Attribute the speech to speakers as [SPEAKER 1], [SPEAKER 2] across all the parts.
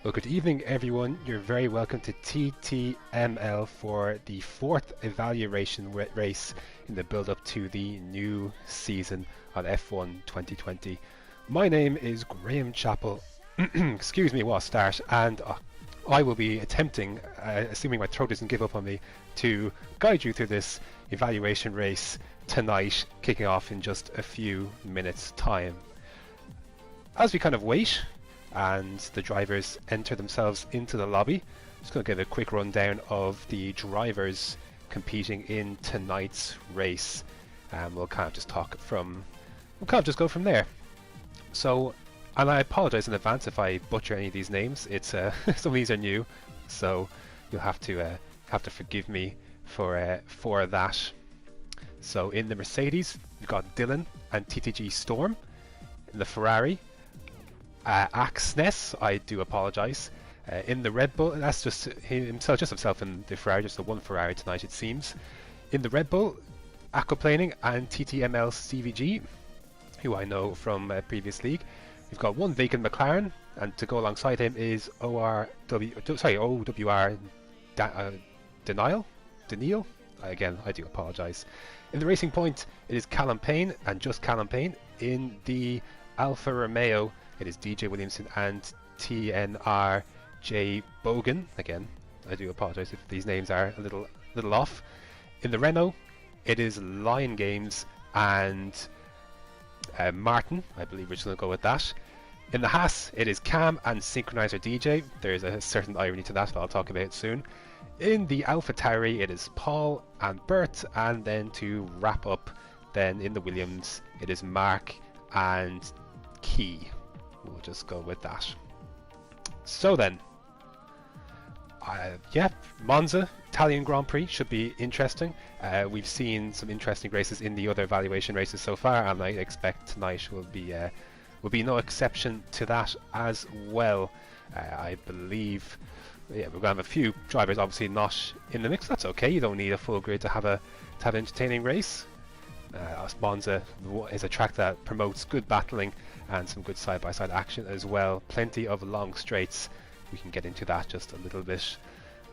[SPEAKER 1] Well, good evening everyone. You're very welcome to TTML for the fourth evaluation race in the build-up to the new season on F1 2020. My name is Graham Chappell, excuse me while I start, and I will be attempting, assuming my throat doesn't give up on me, to guide you through this evaluation race tonight, kicking off in just a few minutes time. As we kind of wait and the drivers enter themselves into the lobby, I'm just going to give a quick rundown of the drivers competing in tonight's race, and we'll kind of just go from there. So, and I apologize in advance if I butcher any of these names. It's some of these are new, so you'll have to forgive me for that. So in the Mercedes, we've got Dylan and TTG Storm. In the Ferrari, Axness, I do apologise. In the Red Bull, that's just himself in the Ferrari, just the one Ferrari tonight it seems. In the Red Bull, Aquaplaning and TTML CVG, who I know from previous league. We've got one vacant McLaren, and to go alongside him is OWR Denial. Again, I do apologise. In the Racing Point, it is Callum Payne and just Callum Payne. In the Alfa Romeo, it is DJ Williamson and TNRJ Bogan. Again, I do apologise if these names are a little off. In the Renault, it is Lion Games and Martin. I believe we're just going to go with that. In the Haas, it is Cam and Synchronizer DJ. There is a certain irony to that, but I'll talk about it soon. In the Alpha Tauri, it is Paul and Bert, and then to wrap up, then in the Williams, it is Mark and Key. We'll just go with that. So then, Monza Italian Grand Prix should be interesting. We've seen some interesting races in the other evaluation races so far, and I expect tonight will be no exception to that as well. I believe, we're going to have a few drivers obviously not in the mix. That's okay. You don't need a full grid to have an entertaining race. Monza is a track that promotes good battling and some good side-by-side action as well. Plenty of long straights. We can get into that just a little bit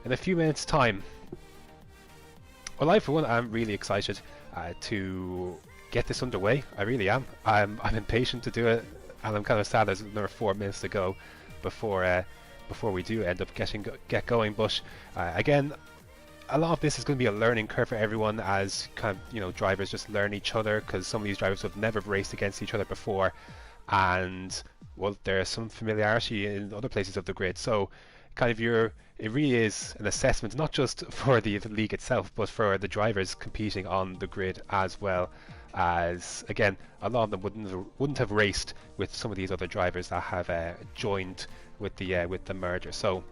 [SPEAKER 1] in a few minutes time. Well, I for one am really excited to get this underway. I really am. I'm impatient to do it, and I'm kind of sad there's another 4 minutes to go before we do end up get going. But again, a lot of this is going to be a learning curve for everyone, as kind of, drivers just learn each other, because some of these drivers have never raced against each other before, and well, there's some familiarity in other places of the grid. So kind of it really is an assessment, not just for the league itself, but for the drivers competing on the grid as well, as again, a lot of them wouldn't have raced with some of these other drivers that have joined with the merger. So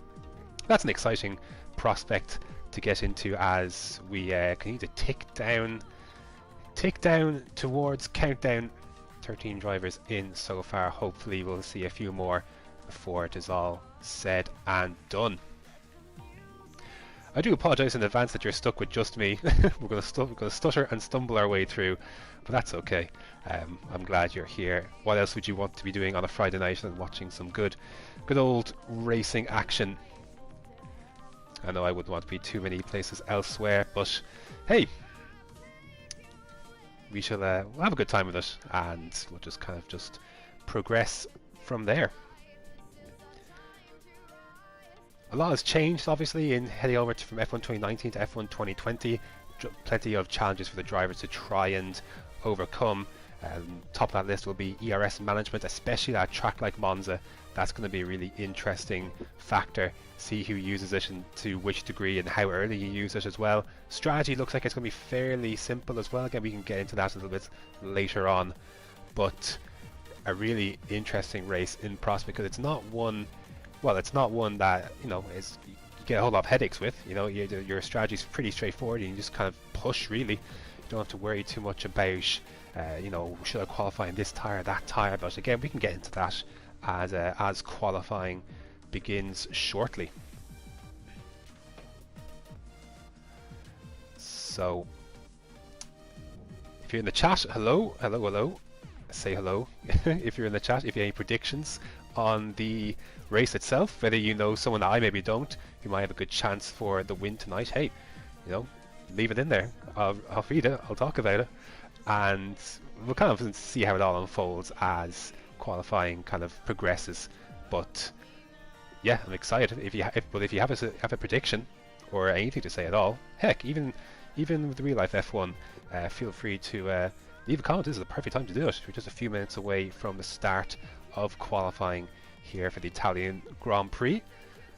[SPEAKER 1] that's an exciting prospect to get into, as we continue to tick down towards countdown. 13 drivers in so far. Hopefully we'll see a few more before it is all said and done. I do apologise in advance that you're stuck with just me. we're going to stutter and stumble our way through, but that's okay. I'm glad you're here. What else would you want to be doing on a Friday night than watching some good old racing action? I know I wouldn't want to be too many places elsewhere, but hey, we shall we'll have a good time with it, and we'll just kind of progress from there. A lot has changed obviously in heading over from F1 2019 to F1 2020. Plenty of challenges for the drivers to try and overcome. Top of that list will be ERS management, especially at a track like Monza That's going to be a really interesting factor. See who uses it and to which degree and how early you use it as well. Strategy looks like it's going to be fairly simple as well. Again, we can get into that a little bit later on. But a really interesting race in prospect, because it's not one, well, it's not one that, you know, is you get a whole lot of headaches with. You know, your strategy is pretty straightforward, and you just kind of push, really. You don't have to worry too much about, you know, should I qualify in this tyre, that tyre. But again, we can get into that as qualifying begins shortly. So, if you're in the chat, hello, say hello. If you're in the chat, if you have any predictions on the race itself, whether you know someone that I maybe don't, who might have a good chance for the win tonight, hey, you know, leave it in there. I'll feed it, I'll talk about it, and we'll kind of see how it all unfolds as qualifying kind of progresses. But yeah, I'm excited. If you have a prediction or anything to say at all, heck, even with the real life F1, feel free to leave a comment. This is the perfect time to do it. We're just a few minutes away from the start of qualifying here for the Italian Grand Prix.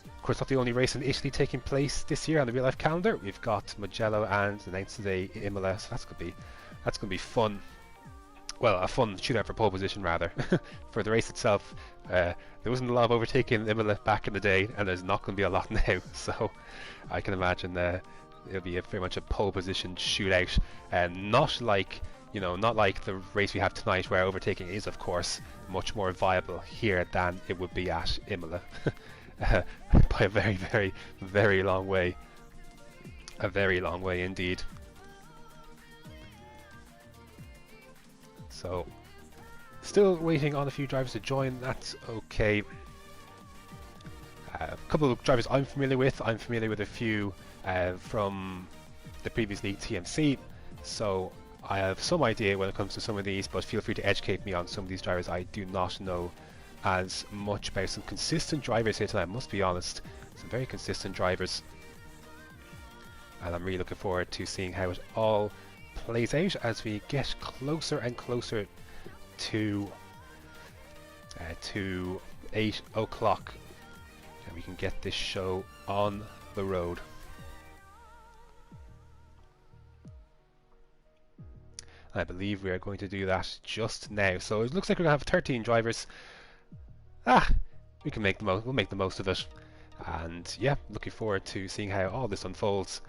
[SPEAKER 1] Of course, not the only race in Italy taking place this year on the real life calendar. We've got Mugello and announced today Imola, so that's gonna be fun. Well, a fun shootout for pole position, rather. For the race itself, there wasn't a lot of overtaking in Imola back in the day, and there's not going to be a lot now. So I can imagine it'll be very much a pole position shootout, and not like the race we have tonight, where overtaking is, of course, much more viable here than it would be at Imola, by a very, very, very long way. A very long way indeed. So, still waiting on a few drivers to join. That's okay. A couple of drivers I'm familiar with. I'm familiar with a few from the previous league TMC, so I have some idea when it comes to some of these, but feel free to educate me on some of these drivers I do not know as much about. Some consistent drivers here tonight, I must be honest. Some very consistent drivers, and I'm really looking forward to seeing how it all plays out as we get closer and closer to 8 o'clock, and we can get this show on the road. I believe we are going to do that just now. So it looks like we're going to have 13 drivers. We can make the most. We'll make the most of it. And yeah, looking forward to seeing how all this unfolds.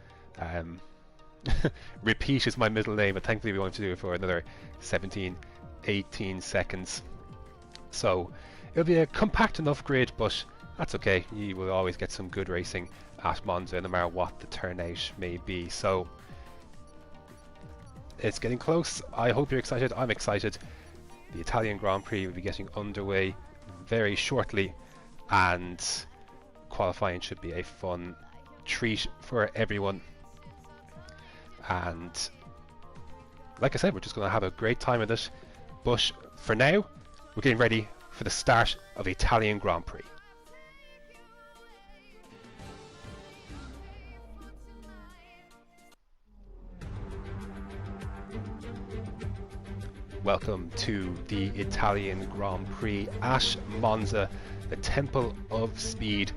[SPEAKER 1] Repeat is my middle name, but thankfully we won't have to do it for another 17-18 seconds. So it'll be a compact enough grid, but that's okay. You will always get some good racing at Monza, no matter what the turnout may be. So it's getting close. I hope you're excited. I'm excited. The Italian Grand Prix will be getting underway very shortly, and qualifying should be a fun treat for everyone. And like I said, we're just going to have a great time with it. But for now, we're getting ready for the start of the Italian Grand Prix. Welcome to the Italian Grand Prix at Monza, the Temple of Speed.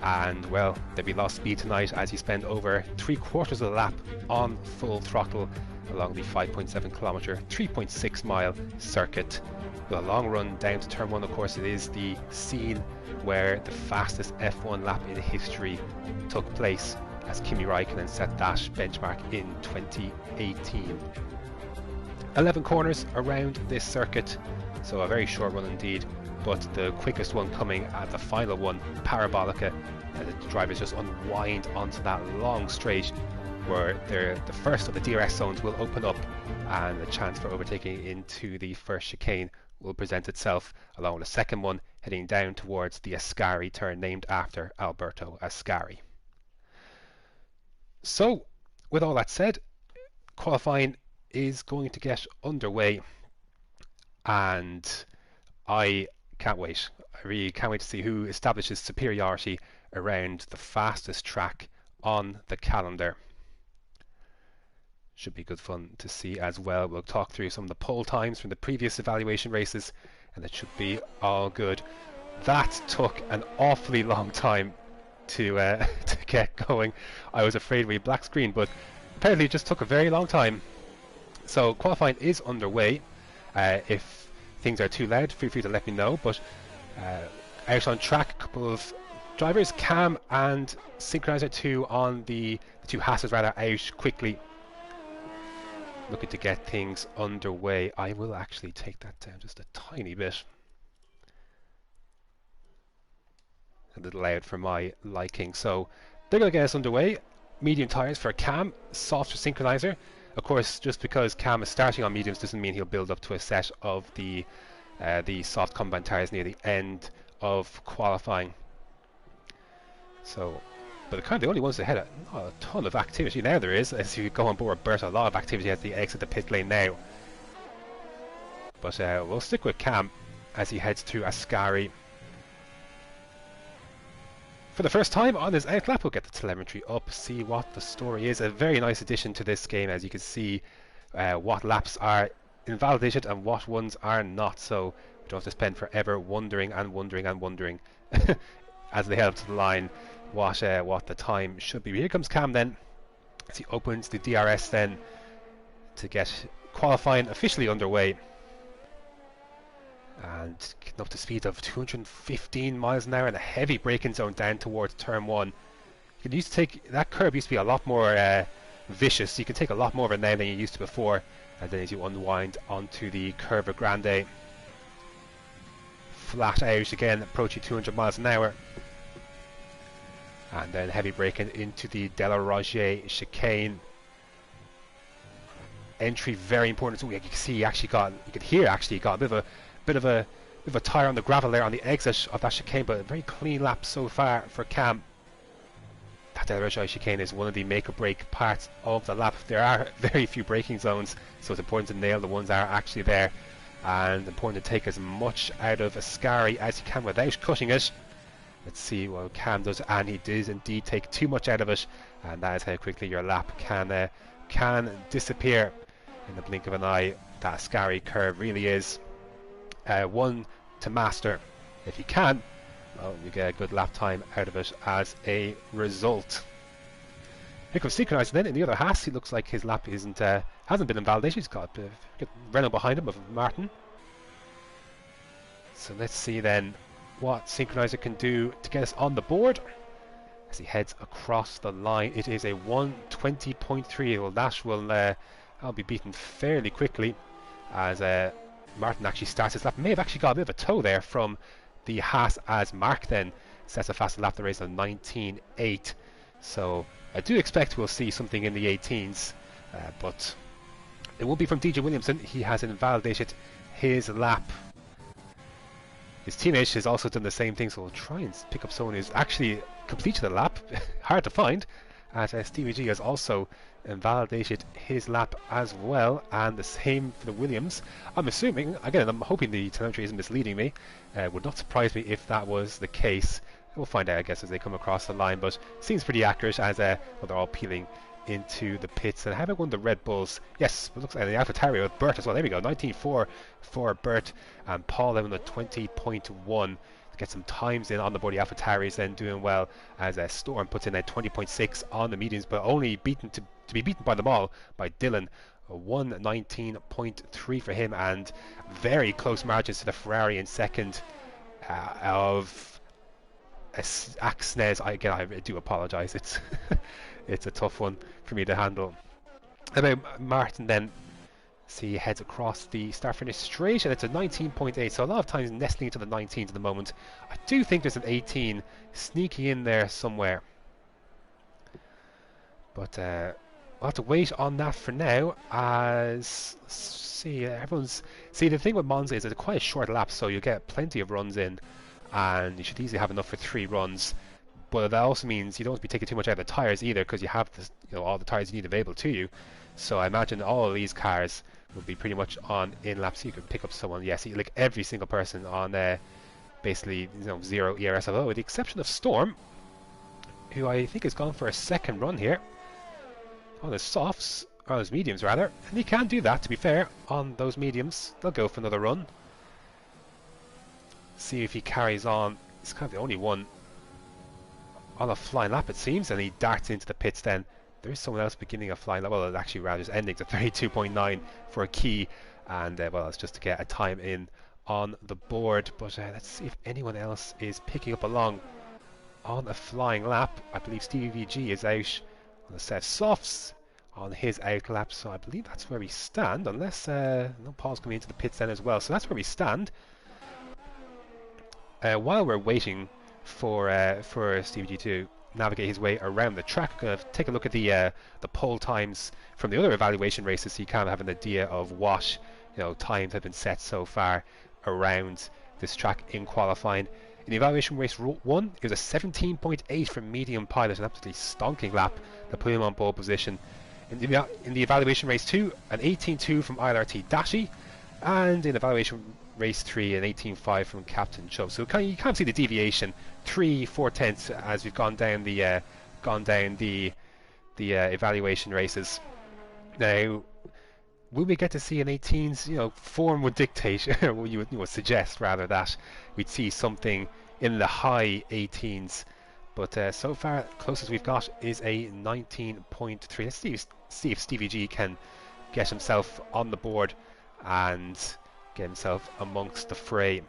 [SPEAKER 1] And well, there'll be lost speed tonight as you spend over 3/4 of the lap on full throttle along the 5.7 kilometre, 3.6 mile circuit. With a long run down to turn 1, of course, it is the scene where the fastest F1 lap in history took place, as Kimi Raikkonen set that benchmark in 2018. 11 corners around this circuit, so a very short run indeed, but the quickest one coming at the final one, Parabolica, and the drivers just unwind onto that long straight where the first of the DRS zones will open up, and the chance for overtaking into the first chicane will present itself, along with a second one heading down towards the Ascari turn, named after Alberto Ascari. So, with all that said, qualifying is going to get underway, and I can't wait. I really can't wait to see who establishes superiority around the fastest track on the calendar. Should be good fun to see as well. We'll talk through some of the pole times from the previous evaluation races, and it should be all good. That took an awfully long time to to get going. I was afraid we'd black screen, but apparently it just took a very long time. So qualifying is underway. If things are too loud, feel free to let me know. But out on track, a couple of drivers, Cam and Synchronizer 2 on the two Hasses rather out quickly, looking to get things underway. I will actually take that down just a tiny bit. A little loud for my liking. So they're going to get us underway. Medium tyres for Cam, soft for Synchronizer. Of course, just because Cam is starting on mediums doesn't mean he'll build up to a set of the soft compound tyres near the end of qualifying. So, but they're kind of the only ones that had a ton of activity now. There is, as you go on board Bert, a lot of activity as they exit the pit lane now. But we'll stick with Cam as he heads to Ascari. For the first time on his outlap, we'll get the telemetry up, see what the story is. A very nice addition to this game, as you can see what laps are invalidated and what ones are not. So we don't have to spend forever wondering and wondering and wondering as they head up to the line what the time should be. Here comes Cam then, as he opens the DRS then to get qualifying officially underway. And getting up to speed of 215 miles an hour in a heavy braking zone down towards turn 1. You can used to take that curve used to be a lot more vicious. You can take a lot more of it now than you used to before. And then as you unwind onto the Curva Grande, flat out again, approaching 200 miles an hour. And then heavy braking into the Della Roger chicane. Entry very important. So you can see you could hear actually got a bit of a tire on the gravel there on the exit of that chicane, but a very clean lap so far for Cam. That Del Roger chicane is one of the make or break parts of the lap. There are very few braking zones, so it's important to nail the ones that are actually there, and important to take as much out of Ascari as you can without cutting it. Let's see what Cam does, and he does indeed take too much out of it, and that is how quickly your lap can disappear in the blink of an eye. That Ascari curve really is one to master. If you can, well, you get a good lap time out of it as a result. Here comes Synchronizer then in the other Haas. He looks like his lap hasn't been invalidated. He's got Renault behind him of Martin. So let's see then what Synchronizer can do to get us on the board as he heads across the line. It is a 1:20.3. Well, that will I'll be beaten fairly quickly as Martin actually starts his lap. May have actually got a bit of a tow there from the Haas as Mark then sets a faster lap the race on 19.8. So I do expect we'll see something in the 18s, but it won't be from DJ Williamson. He has invalidated his lap. His teammate has also done the same thing, so we'll try and pick up someone who's actually completed the lap. Hard to find, as Stevie G has also invalidated his lap as well, and the same for the Williams. I'm assuming, again, I'm hoping the telemetry isn't misleading me. Would not surprise me if that was the case. We'll find out, I guess, as they come across the line, but seems pretty accurate as well, they're all peeling into the pits. And how about one of the Red Bulls? Yes, it looks like the AlphaTauri with Bert as well. There we go, 19.4 for Bert, and Paul then with a 20.1. Get some times in on the board. The AlphaTauri is then doing well as Storm puts in a 20.6 on the mediums, but only beaten to be beaten by them all by Dylan. A 1:19.3 for him, and very close margins to the Ferrari in second of Axnes. I do apologise. It's it's a tough one for me to handle. About Martin then. See, he heads across the start-finish straight, and it's a 19.8, so a lot of times nestling into the 19s at the moment. I do think there's an 18 sneaking in there somewhere. But we'll have to wait on that for now, as... See, the thing with Monza is it's quite a short lap, so you get plenty of runs in, and you should easily have enough for 3 runs. But that also means you don't have to be taking too much out of the tyres either, because you have all the tyres you need available to you. So I imagine all of these cars will be pretty much on in laps. So you can pick up someone. Yes, like every single person on basically 0 ERS, although with the exception of Storm, who I think has gone for a second run here on his softs, or his mediums rather, and he can do that. To be fair, on those mediums, they'll go for another run. See if he carries on. He's kind of the only one on a flying lap, it seems, and he darts into the pits then. There is someone else beginning a flying lap. Well, it's actually rather just ending at 32.9 for a key, and well, it's just to get a time in on the board. But let's see if anyone else is picking up along on a flying lap. I believe Stevie G is out on a set of softs on his out lap, so I believe that's where we stand, unless no Paul's coming into the pits then as well. So that's where we stand. While we're waiting for Stevie G to navigate his way around the track, I'm going to take a look at the pole times from the other evaluation races, so you kind of have an idea of what times have been set so far around this track in qualifying. In the evaluation race 1, it was a 17.8 from medium pilot, an absolutely stonking lap that put him on pole position. In the evaluation race 2, an 18.2 from ILRT Dashi, and in evaluation race 3, an 18.5 from Captain Chubb. So you can't see the deviation, 3/4 as we've gone down the evaluation races. Now, will we get to see an 18s? Form would dictate, or you would suggest rather, that we'd see something in the high 18s. But so far, closest we've got is a 19.3. Let's see if Stevie G can get himself on the board and get himself amongst the fray.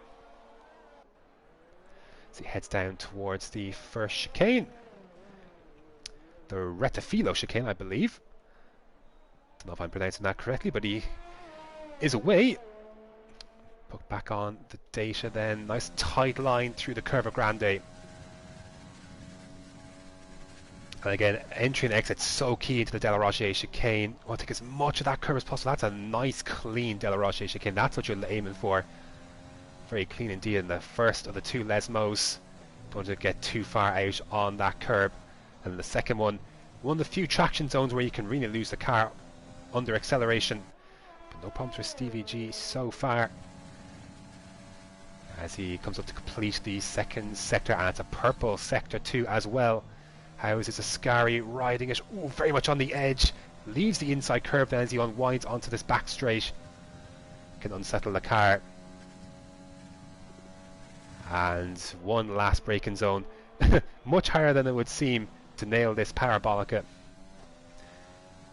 [SPEAKER 1] So he heads down towards the first chicane, the Retafilo chicane, I believe. Don't know if I'm pronouncing that correctly, but he is away. Put back on the data then. Nice tight line through the Curva Grande. And again, entry and exit so key into the De La Roche chicane. I want to take as much of that curve as possible. That's a nice clean De La Roche chicane. That's what you're aiming for. Very clean indeed in the first of the two Lesmos. Don't want to get too far out on that curb. And the second one of the few traction zones where you can really lose the car under acceleration. But no problems for Stevie G so far, as he comes up to complete the second sector, and it's a purple sector too as well. How is this Ascari riding it? Ooh, very much on the edge. Leaves the inside curve then as he unwinds onto this back straight. Can unsettle the car. And one last braking zone. Much higher than it would seem to nail this Parabolica.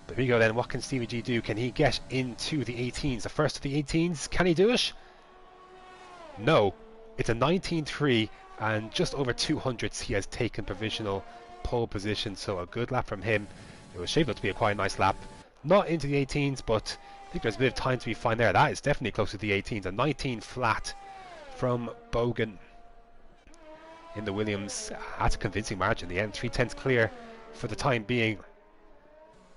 [SPEAKER 1] But here we go then. What can Stevie G do? Can he get into the 18s? The first of the 18s. Can he do it? No. It's a 19.3, and just over 200s he has taken provisional pole position, so a good lap from him. It was shaped up to be a quite nice lap. Not into the 18s, but I think there's a bit of time to be fine there. That is definitely close to the 18s. A 19 flat from Bogan in the Williams. That's a convincing margin. The end 3/10 clear for the time being,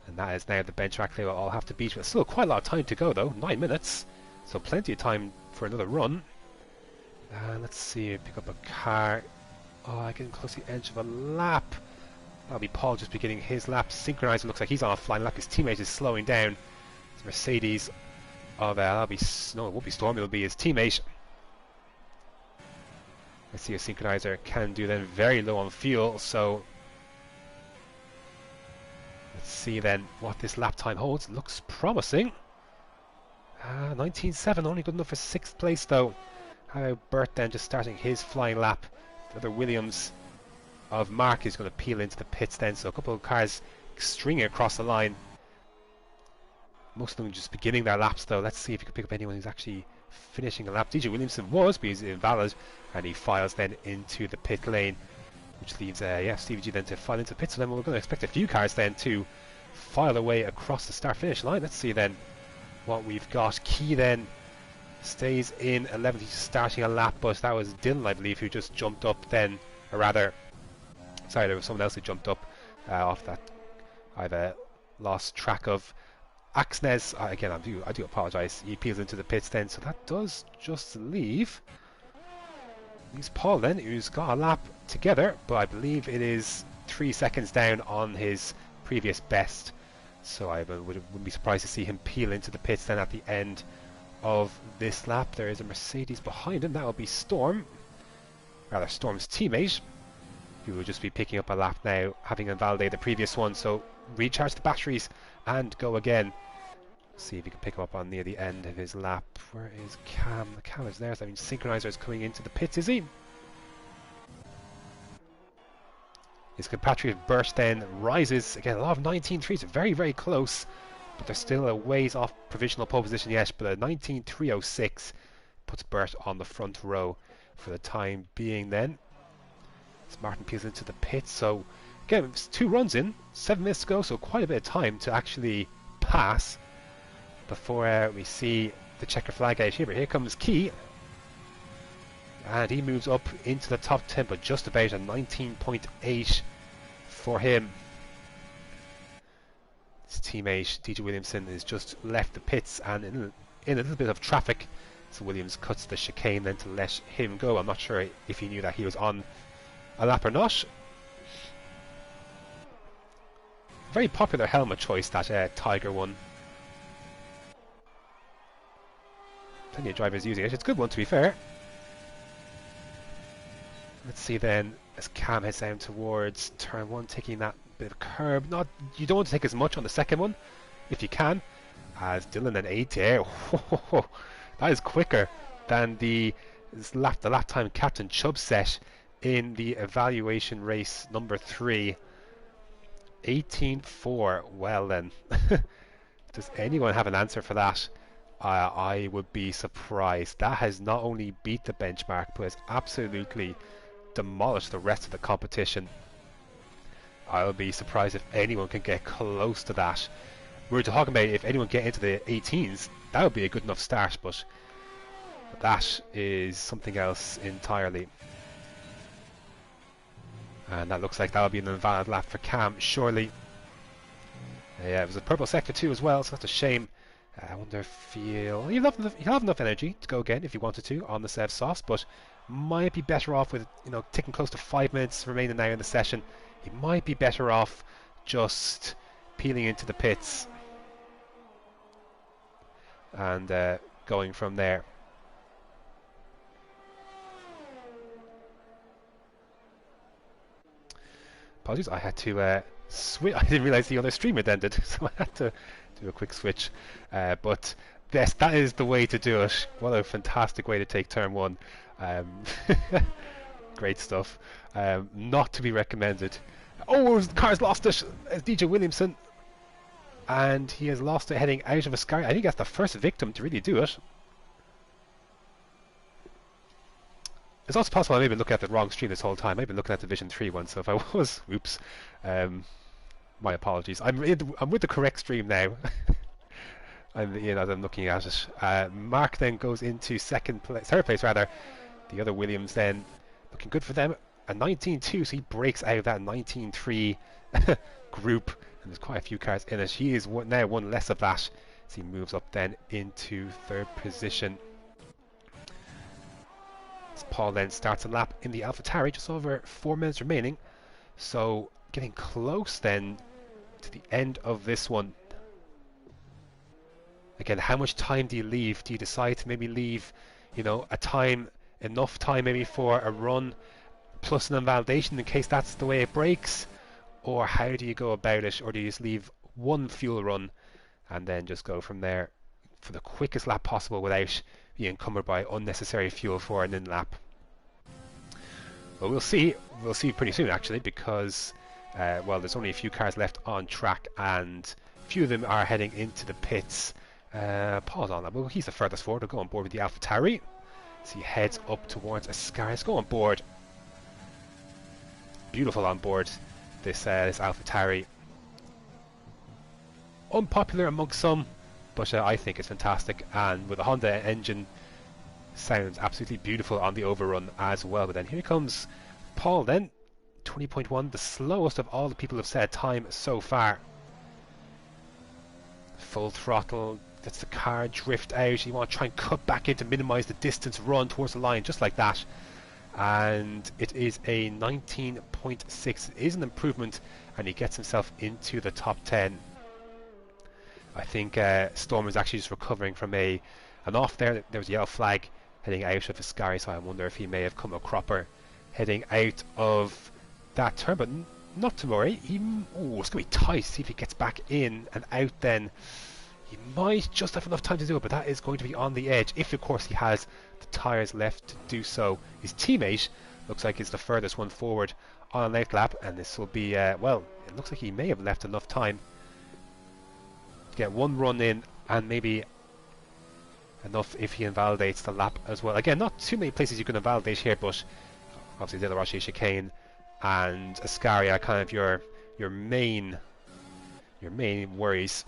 [SPEAKER 1] and that is now the benchmark they will all have to beat. But still quite a lot of time to go though, 9 minutes, so plenty of time for another run. Let's see, pick up a car. Oh, getting close to the edge of a lap. That'll be Paul just beginning his lap. Synchronizer looks like he's on a flying lap. His teammate is slowing down. It's Mercedes of that'll be no, it won't be Storm. It'll be his teammate. Let's see what Synchronizer can do then. Very low on fuel, so let's see then what this lap time holds. Looks promising. 19.7, only good enough for 6th place though. How about Bert then just starting his flying lap? The other Williams of Mark is going to peel into the pits then, so a couple of cars stringing across the line. Most of them just beginning their laps though. Let's see if you can pick up anyone who's actually finishing a lap. DJ Williamson was, but he's invalid, and he files then into the pit lane, which leaves Stevie G then to file into the pits. So then we're going to expect a few cars then to file away across the start finish line. Let's see then what we've got. Key then stays in 11th. He's starting a lap, but that was Dylan, I believe, who just jumped up then, or rather, sorry, there was someone else who jumped up off that I've lost track of. Axnes, again, I do apologise, he peels into the pits then, so that does just leave Paul then, who's got a lap together, but I believe it is 3 seconds down on his previous best, so I wouldn't be surprised to see him peel into the pits then at the end of this lap. There is a Mercedes behind him. That will be Storm, rather Storm's teammate, who will just be picking up a lap now, having invalidated the previous one. So recharge the batteries and go again. See if he can pick him up on near the end of his lap. Where is Cam? The Cam is there, so I mean Synchronizer is coming into the pits, is he? His compatriot Burst then rises. Again, a lot of 19.3s, very, very close. But they're still a ways off provisional pole position, yes. But a 19.306 puts Burt on the front row for the time being then. As Martin peels into the pit. So, again, it's 2 runs in, 7 minutes to go. So quite a bit of time to actually pass before we see the checker flag out here. But here comes Key. And he moves up into the top 10, but just about a 19.8 for him. His teammate DJ Williamson has just left the pits and in a little bit of traffic, so Williams cuts the chicane then to let him go. I'm not sure if he knew that he was on a lap or not. Very popular helmet choice, that Tiger one. Plenty of drivers using it. It's a good one, to be fair. Let's see then, as Cam heads down towards turn 1, taking that bit of curb. You don't want to take as much on the second one, if you can. As Dylan and 8 there. That is quicker than the lap time Captain Chubb set in the evaluation race number 3. 18.4. Well then, does anyone have an answer for that? I would be surprised. That has not only beat the benchmark, but has absolutely demolished the rest of the competition. I'll be surprised if anyone can get close to that. We were talking about if anyone get into the 18s, that would be a good enough start, but that is something else entirely. And that looks like that'll be an invalid lap for Cam, surely. Yeah, it was a purple sector too as well, so that's a shame. I wonder if he'll have enough energy to go again if he wanted to on the Sev Softs, but might be better off with, you know, taking close to 5 minutes remaining now in the session. He might be better off just peeling into the pits and going from there. Apologies, I had to switch. I didn't realize the other stream had ended, so I had to do a quick switch. But yes, that is the way to do it. What a fantastic way to take turn 1. Great stuff. Not to be recommended. Oh, the car's lost it. It's DJ Williamson, and he has lost it heading out of a sky. I think that's the first victim to really do it. It's also possible I may have been looking at the wrong stream this whole time. I've been looking at the Division 3 one, so if I was, oops, my apologies. I'm with the correct stream now. As I'm looking at it. Mark then goes into third place rather. The other Williams then looking good for them. A 19.2, so he breaks out of that 19.3 group, and there's quite a few cars in it. He is now one less of that, so he moves up then into 3rd position. As Paul then starts a lap in the AlphaTauri, just over 4 minutes remaining, so getting close then to the end of this one. Again, how much time do you leave? Do you decide to maybe leave, enough time maybe for a run plus an invalidation in case that's the way it breaks? Or how do you go about it? Or do you just leave one fuel run and then just go from there for the quickest lap possible without being encumbered by unnecessary fuel for an in lap? Well, we'll see. We'll see pretty soon actually, because there's only a few cars left on track and a few of them are heading into the pits. Pause on that. Well, he's the furthest forward. He'll go on board with the AlphaTauri. So he heads up towards Ascari. Let's go on board. Beautiful on board this AlphaTauri. Unpopular amongst some, but I think it's fantastic. And with the Honda engine, sounds absolutely beautiful on the overrun as well. But then here comes Paul then. 20.1, the slowest of all the people have said time so far. Full throttle, lets the car drift out. You want to try and cut back in to minimize the distance, run towards the line just like that. And it is a 19.6. It is an improvement, and he gets himself into the top 10. I think Storm is actually just recovering from an off there. There was a yellow flag heading out of Ascari, so I wonder if he may have come a cropper heading out of that turn, but not to worry. It's going to be tight. See if he gets back in and out then. He might just have enough time to do it, but that is going to be on the edge, if of course he has the tyres left to do so. His teammate looks like is the furthest one forward on a late lap, and this will be, well, it looks like he may have left enough time to get one run in, and maybe enough if he invalidates the lap as well. Again, not too many places you can invalidate here, but obviously De La Roche chicane and Ascari are kind of your main worries.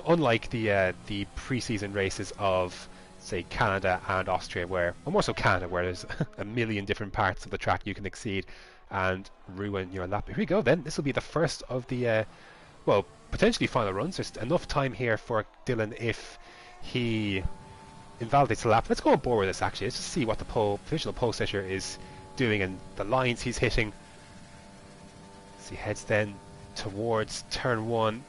[SPEAKER 1] Unlike the pre-season races of, say, Canada and Austria, where, or more so Canada, where there's a million different parts of the track you can exceed and ruin your lap. Here we go then. This will be the first of the, well, potentially final runs. There's enough time here for Dylan if he invalidates the lap. Let's go on board with this actually. Let's just see what the official pole sitter is doing and the lines he's hitting. So he heads then towards turn 1.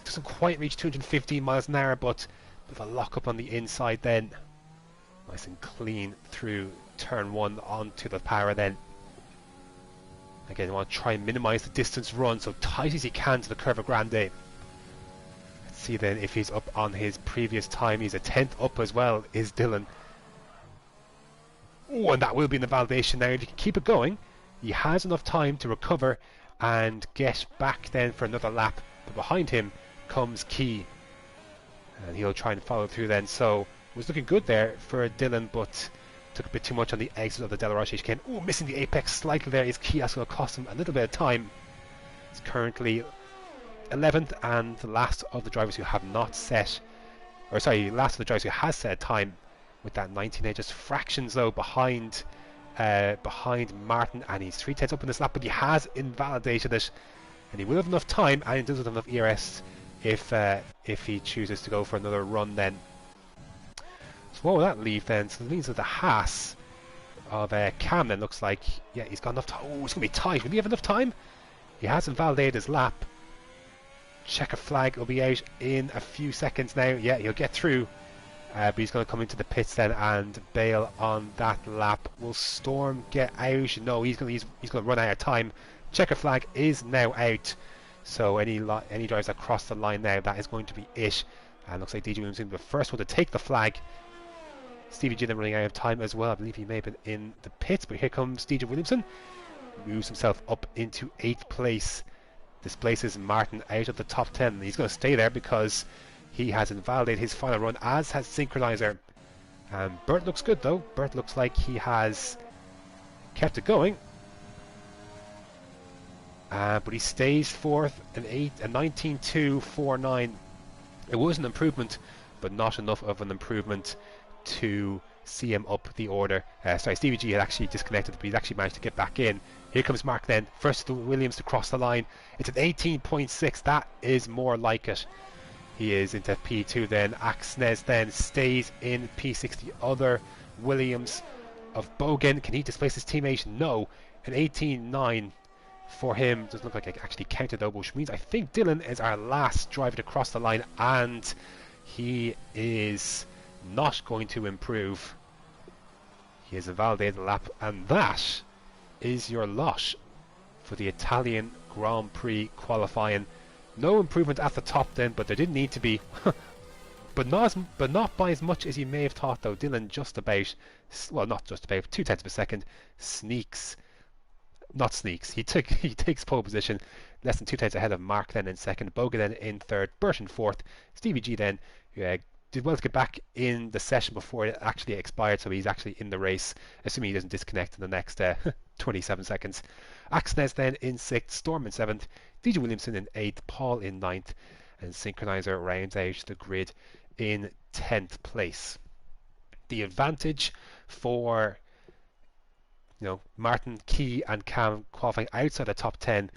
[SPEAKER 1] Doesn't quite reach 215 miles an hour, but with a lock up on the inside then. Nice and clean through turn 1 onto the power then. Again, you want to try and minimize the distance run so tight as you can to the Curva Grande. Let's see then if he's up on his previous time. He's a 10th up as well, is Dylan. Oh, and that will be an invalidation now. If you can keep it going, he has enough time to recover and get back then for another lap. But behind him comes Key, and he'll try and follow through then. So it was looking good there for Dylan, but took a bit too much on the exit of the De La Roche chicane. Oh, missing the apex slightly there is Key. That's going to cost him a little bit of time. It's currently 11th and the last of the drivers who have not set, or sorry, last of the drivers who has set time with that 19A, just fractions though behind Martin, and he's 3/10 up in this lap, but he has invalidated it, and he will have enough time, and he does have enough ERS if he chooses to go for another run then. So what will that leave then? So it means that the Haas of Cam then looks like, yeah, he's got enough time. Oh, it's going to be tight. Will he have enough time? He has invalidated his lap. Checker flag will be out in a few seconds now. Yeah, he'll get through. But he's going to come into the pits then and bail on that lap. Will Storm get out? No, he's going to run out of time. Checker flag is now out. So any drivers that cross the line now, that is going to be it. And looks like DJ Williamson the first one to take the flag. Stevie G then running out of time as well. I believe he may have been in the pits, but here comes DJ Williamson. Moves himself up into 8th place. Displaces Martin out of the top 10. He's going to stay there because he has invalidated his final run, as has Synchronizer. Bert looks good though. Bert looks like he has kept it going. But he stays 4th, an 19.249. It was an improvement, but not enough of an improvement to see him up the order. Sorry, Stevie G had actually disconnected, but he's actually managed to get back in. Here comes Mark then, first to Williams to cross the line. It's an 18.6, that is more like it. He is into P2 then. Axnes then stays in P6. The other Williams of Bogan, can he displace his teammate? No. An 18.9 for him. Doesn't look like I actually counted though, which means I think Dylan is our last driver to cross the line, and he is not going to improve. He has invalidated the lap, and that is your lot for the Italian Grand Prix qualifying. No improvement at the top then, but there didn't need to be. but not by as much as you may have thought though. Dylan just about, well, not just about, 0.2 of a second sneaks. Not sneaks. He takes pole position, less than 2 tenths ahead of Mark then in second. Bogan then in third. Bert in fourth. Stevie G then did well to get back in the session before it actually expired, so he's actually in the race, assuming he doesn't disconnect in the next 27 seconds. Axnes then in 6th, Storm in 7th, DJ Williamson in 8th, Paul in 9th, and Synchronizer rounds out the grid in 10th place. The advantage for Martin, Key and Cam qualifying outside the top 10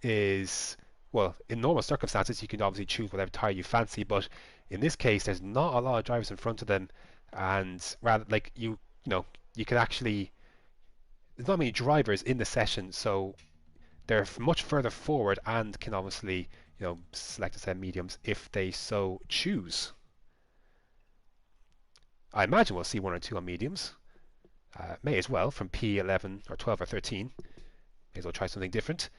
[SPEAKER 1] is, well, in normal circumstances you can obviously choose whatever tire you fancy, but in this case there's not a lot of drivers in front of them, and rather like you can actually, there's not many drivers in the session, so they're much further forward and can obviously select a set of mediums if they so choose. I imagine we'll see 1 or 2 on mediums. May as well from P11 or 12 or 13. May as well try something different.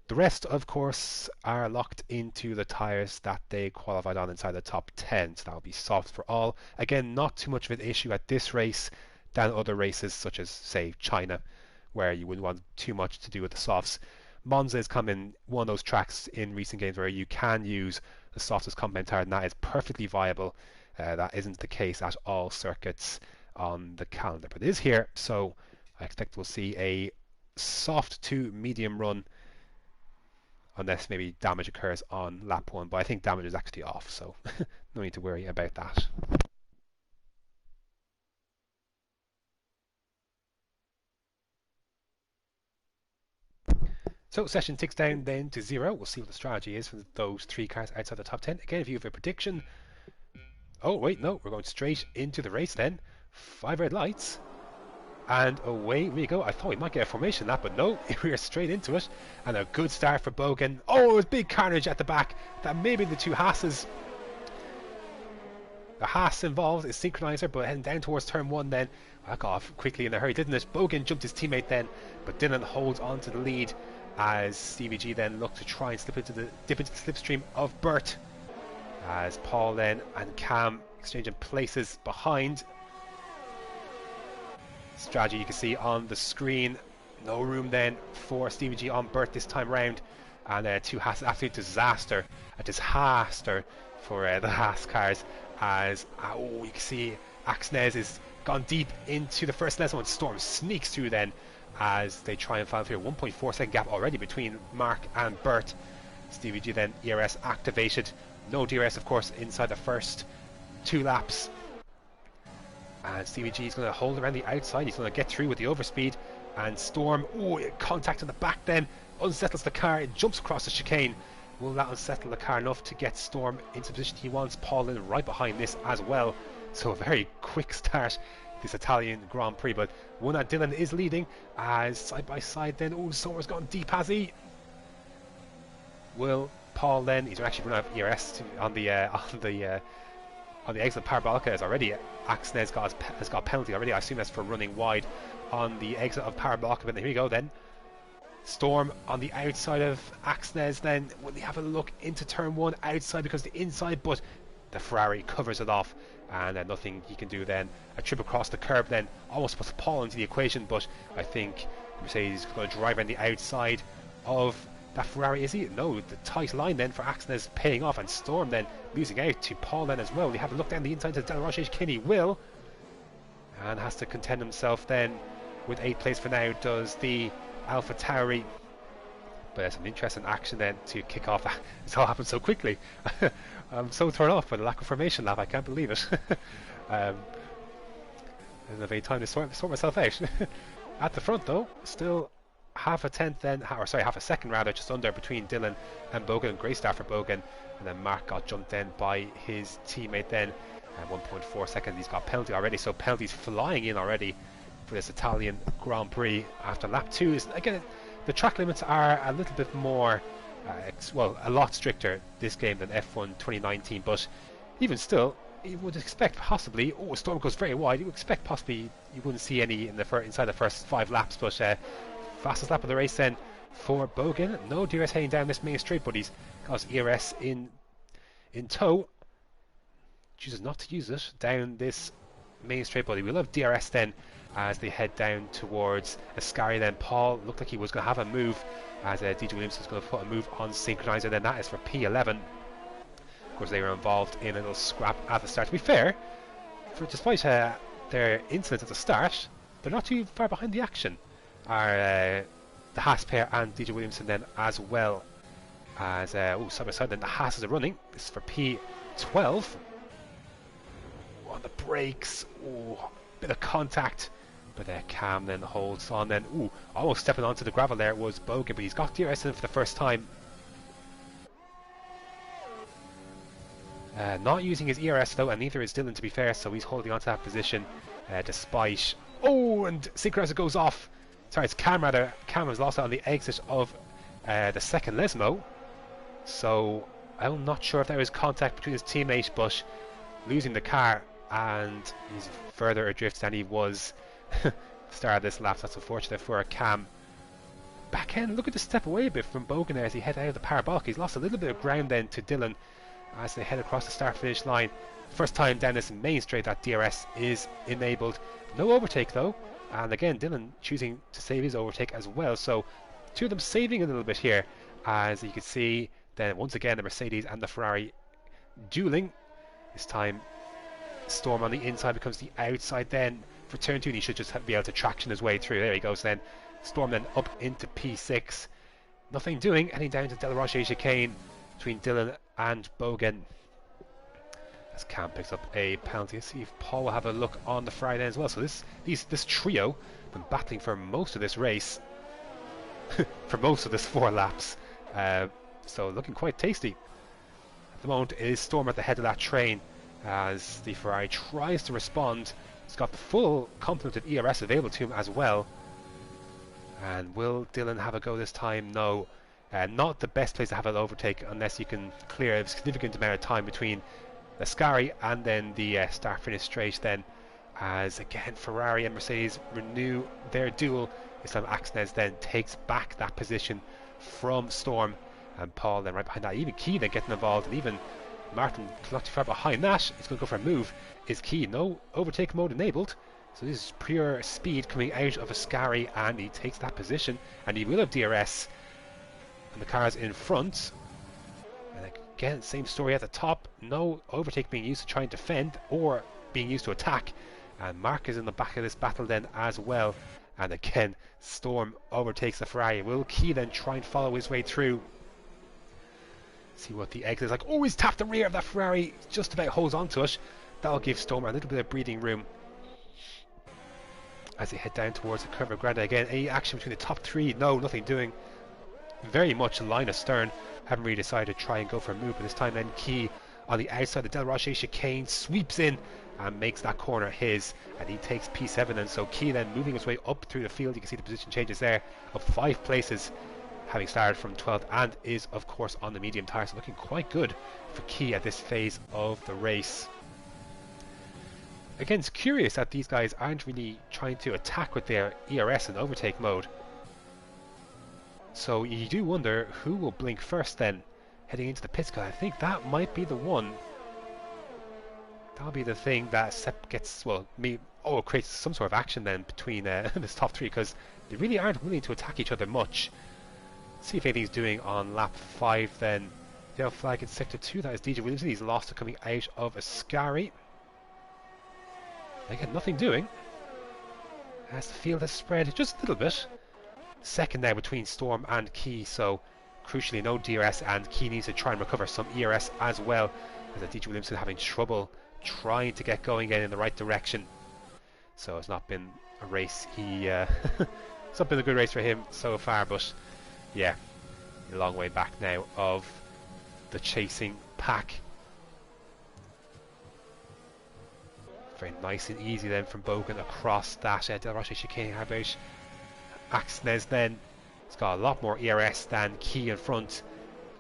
[SPEAKER 1] The rest, of course, are locked into the tyres that they qualified on inside the top 10, so that'll be soft for all. Again, not too much of an issue at this race than other races such as, say, China, where you wouldn't want too much to do with the softs. Monza has come in one of those tracks in recent games where you can use the softest compound tyre, and that is perfectly viable. That isn't the case at all circuits on the calendar, but it is here, so I expect we'll see a soft to medium run, unless maybe damage occurs on lap 1, but I think damage is actually off, so no need to worry about that. So session ticks down then to 0. We'll see what the strategy is for those 3 cars outside the top 10. Again, if you have a prediction... Oh, wait, no, we're going straight into the race then. 5 red lights. And away we go. I thought we might get a formation lap, but no, we are straight into it. And a good start for Bogan. Oh, it was big carnage at the back. That maybe the two Haas's. The Haas involved is synchronizer, but heading down towards turn 1 then. That got off quickly in a hurry, didn't it? Bogan jumped his teammate then, but Dylan holds on to the lead as Stevie G then looked to try and dip into the slipstream of Bert. As Paul then and Cam exchanging places behind. Strategy you can see on the screen. No room then for Stevie G on Bert this time round, and two Haas, absolute disaster, a disaster for the Haas cars. As you can see Axnes is gone deep into the first lesson, and Storm sneaks through then as they try and find through. 1.4 second gap already between Mark and Bert. Stevie G then ERS activated, no DRS of course inside the first 2 laps. And Stevie G is going to hold around the outside. He's going to get through with the overspeed. And Storm, contact on the back then, unsettles the car. It jumps across the chicane. Will that unsettle the car enough to get Storm into the position he wants? Paul in right behind this as well. So a very quick start, this Italian Grand Prix. But one that Dylan is leading as side by side then. Somer's gone deep, has he? Will Paul then, he's actually run out of ERS on the exit of Parabolica is already. Axnes has got a penalty already. I assume that's for running wide on the exit of Parabolica. But here we go then. Storm on the outside of Axnes then. Will he have a look into turn 1 outside because the inside, but the Ferrari covers it off, and nothing he can do then. A trip across the curb then almost puts Paul into the equation, but I think Mercedes is going to drive around the outside of that Ferrari. Is he? No, the tight line then for Axnes paying off, and Storm then losing out to Paul then as well. We have a look down the inside to Del Roche Kinney. Will, and has to contend himself then with 8th place for now, does the Alpha Tauri. But there's some interesting action then to kick off. It's all happened so quickly. I'm so thrown off by the lack of formation lap. I can't believe it. There's not any time to sort myself out. At the front though, still half a second rather, just under between Dylan and Bogan. Great start for Bogan, and then Mark got jumped in by his teammate then. 1.4 seconds. He's got penalty already, so penalties flying in already for this Italian Grand Prix after lap 2. Again, the track limits are a little bit more, a lot stricter this game than F1 2019, but even still, you would expect possibly, Storm goes very wide, you would expect possibly you wouldn't see any inside the first 5 laps, but fastest lap of the race then for Bogan. No DRS heading down this main straight, but he's got his ERS in tow. Chooses not to use it down this main straight, but he will have DRS then as they head down towards Ascari. Then Paul looked like he was going to have a move as DJ Williams was going to put a move on synchronizer. Then that is for P11. Of course, they were involved in a little scrap at the start. To be fair, despite their incident at the start, they're not too far behind the action. Are the Haas pair and DJ Williamson then as well as side by side. Then the Haas are running. This is for P12. On the brakes, bit of contact, but Cam then holds on. Then almost stepping onto the gravel there was Bogan, but he's got DRS in for the first time. Not using his ERS though, and neither is Dylan, to be fair, so he's holding on to that position despite. And synchronizer goes off. Sorry, it's Cam rather. Cam has lost out on the exit of the second Lesmo, so I'm not sure if there was contact between his teammate, but losing the car, and he's further adrift than he was the start of this lap. That's unfortunate for Cam. back end looking to step away a bit from Bogan as he head out of the parabolic. He's lost a little bit of ground then to Dylan as they head across the start-finish line. First time down this main straight that DRS is enabled. No overtake though, and again Dylan choosing to save his overtake as well, so two of them saving a little bit here, as you can see. Then once again the Mercedes and the Ferrari dueling. This time Storm on the inside becomes the outside then for turn 2, and he should just be able to traction his way through. There he goes then. Storm then up into P6. Nothing doing, heading down to Del Roche chicane between Dylan and Bogan. As Cam picks up a penalty. Let's see if Paul will have a look on the Friday as well. So this trio been battling for most of this race, for most of this 4 laps. So looking quite tasty. At the moment it is Storm at the head of that train as the Ferrari tries to respond. He's got the full complement of ERS available to him as well. And will Dylan have a go this time? No. Not the best place to have an overtake unless you can clear a significant amount of time between the Ascari and then the start-finish straight then, as again Ferrari and Mercedes renew their duel. This time Axnes then takes back that position from Storm, and Paul then right behind that. Even Key then getting involved, and even Martin not too far behind that. He's going to go for a move. Is Key. No overtake mode enabled. So this is pure speed coming out of Ascari, and he takes that position, and he will have DRS. And the cars in front. And again, same story at the top. No overtake being used to try and defend or being used to attack. And Mark is in the back of this battle then as well. And again, Storm overtakes the Ferrari. Will Key then try and follow his way through? See what the exit is like. Oh, he's tapped the rear of that Ferrari. Just about holds on to it. That'll give Storm a little bit of breathing room as they head down towards the Curva Grande. Again, any action between the top 3? No, nothing doing. Very much line astern. Haven't really decided to try and go for a move, but this time then Key on the outside of Del Roche chicane sweeps in and makes that corner his, and he takes P7. And so Key then moving his way up through the field. You can see the position changes there of 5 places, having started from 12th, and is of course on the medium tyre, so looking quite good for Key at this phase of the race. Again, it's curious that these guys aren't really trying to attack with their ERS and overtake mode. So you do wonder who will blink first then, heading into the pits, because I think that might be the one. That'll be the thing that gets, well, creates some sort of action then between this top 3, because they really aren't willing to attack each other much. Let's see if anything's doing on lap 5 then. They'll flag in sector 2, that is DJ Williamson. He's lost to coming out of Ascari. Again, nothing doing, as the field has spread just a little bit. Second now between Storm and Key, so crucially no DRS, and Key needs to try and recover some ERS as well, as DJ Williamson having trouble trying to get going again in the right direction. So it's not been a race it's not been a good race for him so far, but yeah, a long way back now of the chasing pack. Very nice and easy then from Bogan across that Del Roche chicane. How about Axnes then? It's got a lot more ERS than Key in front,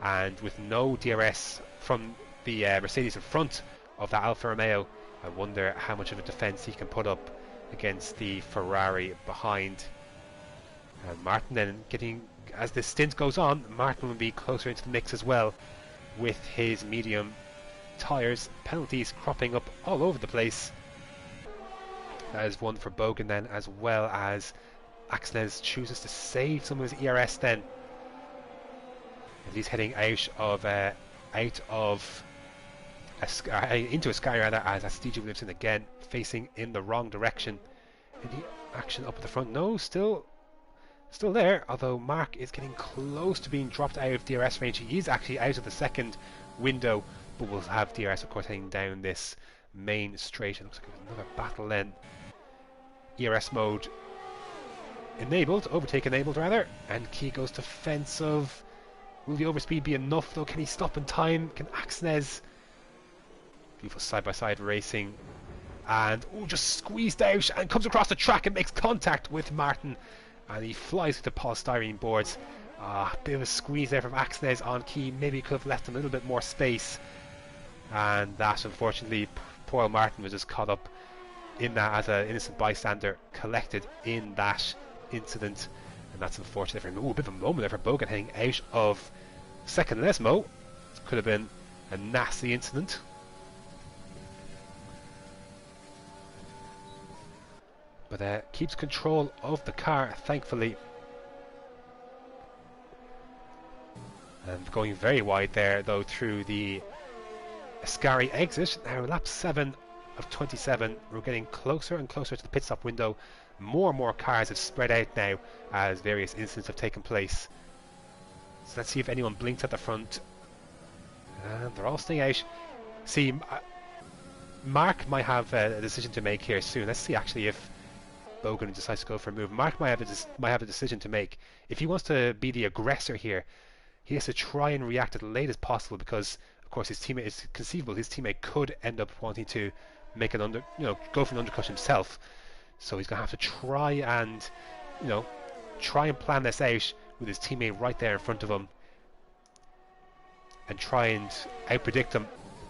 [SPEAKER 1] and with no DRS from the Mercedes in front of that Alfa Romeo, I wonder how much of a defence he can put up against the Ferrari behind. And Martin then getting, as this stint goes on, Martin will be closer into the mix as well with his medium tyres. Penalties cropping up all over the place. That is one for Bogan then, as well as Axnes chooses to save some of his ERS then, as he's heading out of into Ascari rather, as that's DJ Williamson again facing in the wrong direction. Any action up at the front? No, still there, although Mark is getting close to being dropped out of DRS range. He is actually out of the second window, but we'll have DRS of course heading down this main straight. It looks like another battle then. ERS mode enabled, overtake enabled rather, and Key goes defensive. Will the overspeed be enough though? Can he stop in time? Can Axnes? Beautiful side-by-side racing, and just squeezed out and comes across the track and makes contact with Martin, and he flies with the polystyrene boards. Bit of a squeeze there from Axnes on Key. Maybe could have left him a little bit more space, and that unfortunately poor Martin was just caught up in that as an innocent bystander collected in that incident. and that's unfortunate for him. Ooh, a bit of a moment there for Bogan heading out of second Lesmo. This could have been a nasty incident. But keeps control of the car, thankfully. And going very wide there, though, through the Ascari exit. Now, lap 7 of 27. We're getting closer and closer to the pit stop window. More and more cars have spread out now as various incidents have taken place. So let's see if anyone blinks at the front. And they're all staying out. See, Mark might have a decision to make here soon. Let's see actually if Bogan decides to go for a move. Mark might have a decision to make. If he wants to be the aggressor here, he has to try and react as late as possible, because of course his teammate, is conceivable his teammate could end up wanting to make an go for an undercut himself. So he's gonna have to try and plan this out with his teammate right there in front of him, and try and outpredict him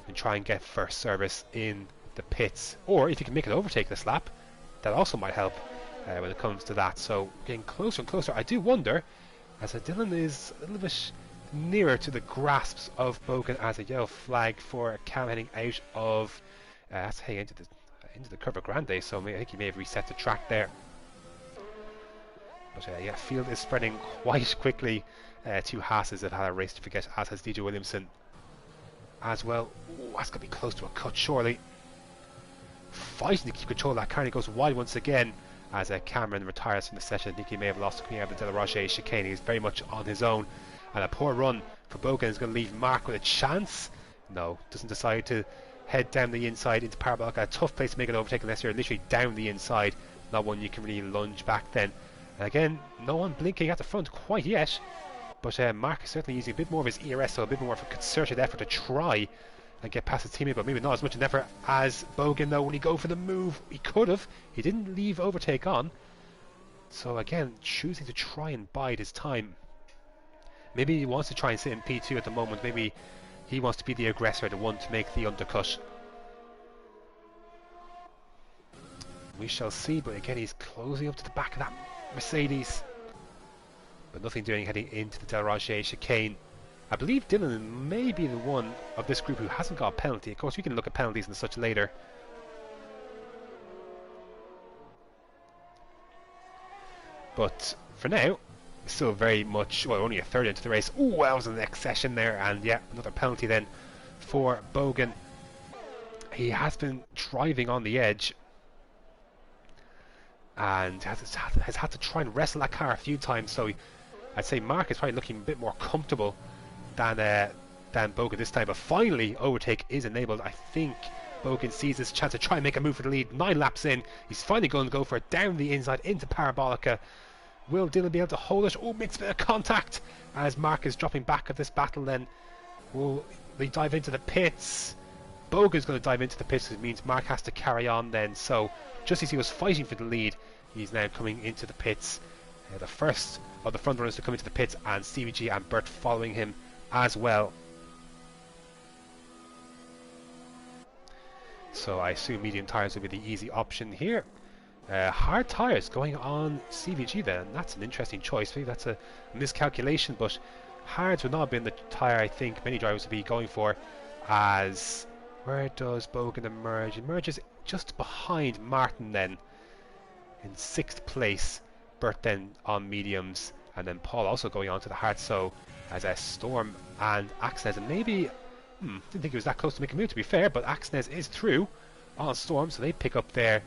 [SPEAKER 1] and try and get first service in the pits. Or if you can make an overtake this lap, that also might help when it comes to that. So getting closer and closer. I do wonder, as Dylan is a little bit nearer to the grasps of Bogan, as a yellow flag for Cam heading out of that's heading into the Curva Grande. So I think he may have reset the track there. But yeah, field is spreading quite quickly. Two Haas's have had a race to forget, as has DJ Williamson as well. Ooh, that's going to be close to a cut, surely. Fighting to keep control of that car, and he goes wide once again as Cameron retires from the session. I think he may have lost coming out of the De La Roche chicane. He's very much on his own, and a poor run for Bogan is going to leave Mark with a chance. No, doesn't decide to head down the inside into Parabolica. A tough place to make an overtake unless you're literally down the inside, not one you can really lunge back then. And again, no one blinking at the front quite yet, but Mark is certainly using a bit more of his ERS, so a bit more of a concerted effort to try and get past his teammate, but maybe not as much an effort as Bogan, though. When he go for the move, he could have. He didn't leave overtake on. So again, choosing to try and bide his time. Maybe he wants to try and sit in P2 at the moment. Maybe he wants to be the aggressor, the one to make the undercut. We shall see, but again, he's closing up to the back of that Mercedes. But nothing doing heading into the Del Rage chicane. I believe Dylan may be the one of this group who hasn't got a penalty. Of course, we can look at penalties and such later. But for now, still very much, well, only a third into the race. Oh, that was the next session there, and yeah, another penalty then for Bogan. He has been driving on the edge and has had to try and wrestle that car a few times. So I'd say Mark is probably looking a bit more comfortable than Bogan this time, but finally overtake is enabled. I think Bogan sees this chance to try and make a move for the lead. 9 laps in, he's finally going to go for it down the inside into Parabolica. Will Dylan be able to hold it? Oh, makes a bit of contact as Mark is dropping back at this battle. Then will they dive into the pits? Bogan's going to dive into the pits, which means Mark has to carry on then. So just as he was fighting for the lead, he's now coming into the pits. The first of the front runners to come into the pits, and CVG and Bert following him as well. So I assume medium tyres will be the easy option here. Hard tyres going on CVG then. That's an interesting choice. Maybe that's a miscalculation, but hards would not have been the tyre I think many drivers would be going for. As where does Bogan emerge? He emerges just behind Martin then in 6th place. Bert then on mediums, and then Paul also going on to the hard. So as Storm and Axnes, and maybe didn't think he was that close to making a move, to be fair, but Axnes is through on Storm, so they pick up their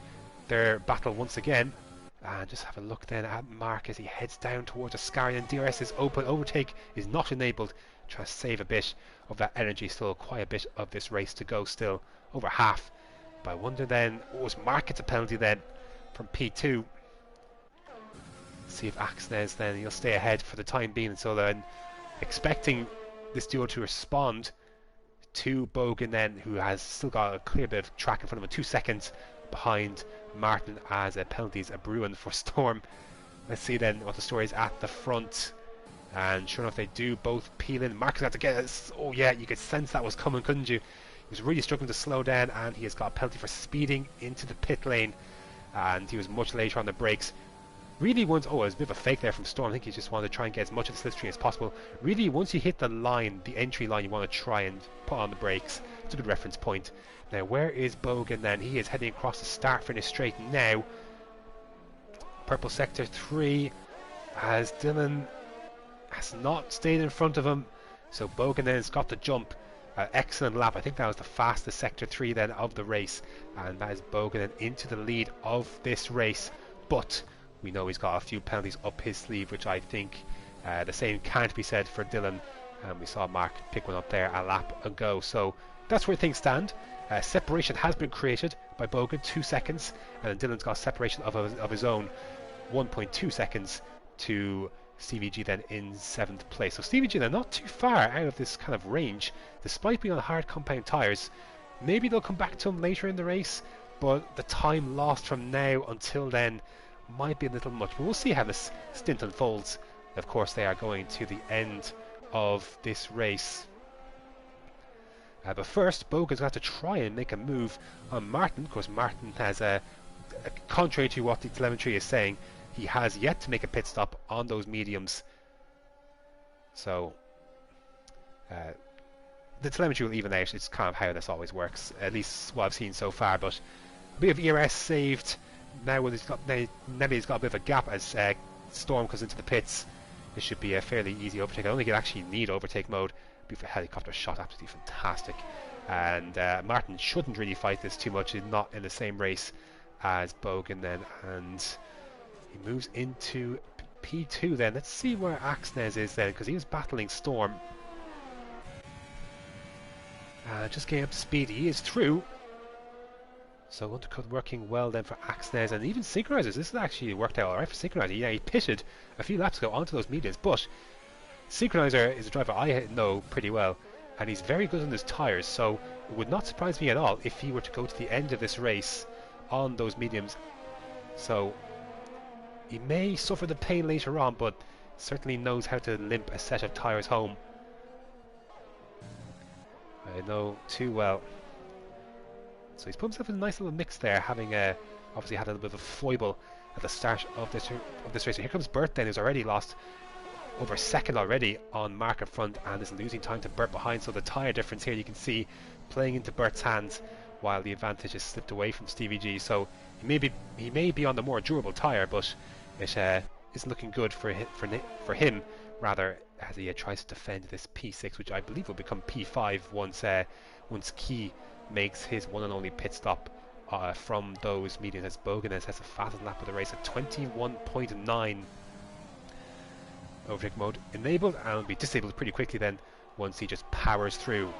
[SPEAKER 1] battle once again. And just have a look then at Mark as he heads down towards Ascari, and DRS is open. Overtake is not enabled. Try to save a bit of that energy. Still quite a bit of this race to go, still over half. But I wonder then, was Mark gets a penalty then from P2. See if Axnes then he'll stay ahead for the time being, and so then expecting this duo to respond to Bogan then, who has still got a clear bit of track in front of him, 2 seconds behind Martin, as penalties are brewing for Storm. Let's see then what the story is at the front, and sure enough they do both peel in. Mark's got to get it. Oh yeah, you could sense that was coming, couldn't you? He was really struggling to slow down, and he has got a penalty for speeding into the pit lane, and he was much later on the brakes. Really once, oh, it was a bit of a fake there from Storm. I think he just wanted to try and get as much of the slipstream as possible. Really, once you hit the line, the entry line, you want to try and put on the brakes. It's a good reference point. Now, where is Bogan then? He is heading across the start-finish straight now. Purple sector 3, as Dylan has not stayed in front of him. So Bogan then has got the jump. Excellent lap. I think that was the fastest sector 3 then of the race. And that is Bogan then into the lead of this race. But we know he's got a few penalties up his sleeve, which I think the same can't be said for Dylan. And we saw Mark pick one up there a lap ago. So that's where things stand. Separation has been created by Bogan, 2 seconds. And Dylan's got separation of his own, 1.2 seconds to CVG then in 7th place. So CVG then not too far out of this kind of range, despite being on hard compound tyres. Maybe they'll come back to him later in the race, but the time lost from now until then might be a little much. But we'll see how this stint unfolds. Of course, they are going to the end of this race. But first, Bogan's got to try and make a move on Martin. Of course, Martin has contrary to what the telemetry is saying, he has yet to make a pit stop on those mediums. So the telemetry will even out. It's kind of how this always works, at least what I've seen so far. But a bit of ERS saved. Now when he's got a bit of a gap as Storm comes into the pits, this should be a fairly easy overtake. I don't think it actually need overtake mode. Beautiful helicopter shot, absolutely fantastic. And Martin shouldn't really fight this too much. He's not in the same race as Bogan then, and he moves into P2 then. Let's see where Axnes is then, because he was battling Storm. Just getting up to speed. He is through. So undercut working well then for Axnes, and even Synchronizers. This has actually worked out alright for Synchronizer. Yeah, he pitted a few laps ago onto those mediums, but Synchronizer is a driver I know pretty well, and he's very good on his tyres, so it would not surprise me at all if he were to go to the end of this race on those mediums. So he may suffer the pain later on, but certainly knows how to limp a set of tyres home. I know too well. So he's put himself in a nice little mix there, having obviously had a little bit of a foible at the start of this race. So here comes Bert then, who's already lost over a second already on Mark up front and is losing time to Bert behind. So the tyre difference here you can see playing into Bert's hands, while the advantage is slipped away from Stevie G. So he may be on the more durable tyre, but it isn't looking good for him, rather, as he tries to defend this P6, which I believe will become P5 once Key makes his one and only pit stop from those mediums, as Bogan has the fastest lap of the race at 21.9. Overtake mode enabled, and will be disabled pretty quickly then once he just powers through.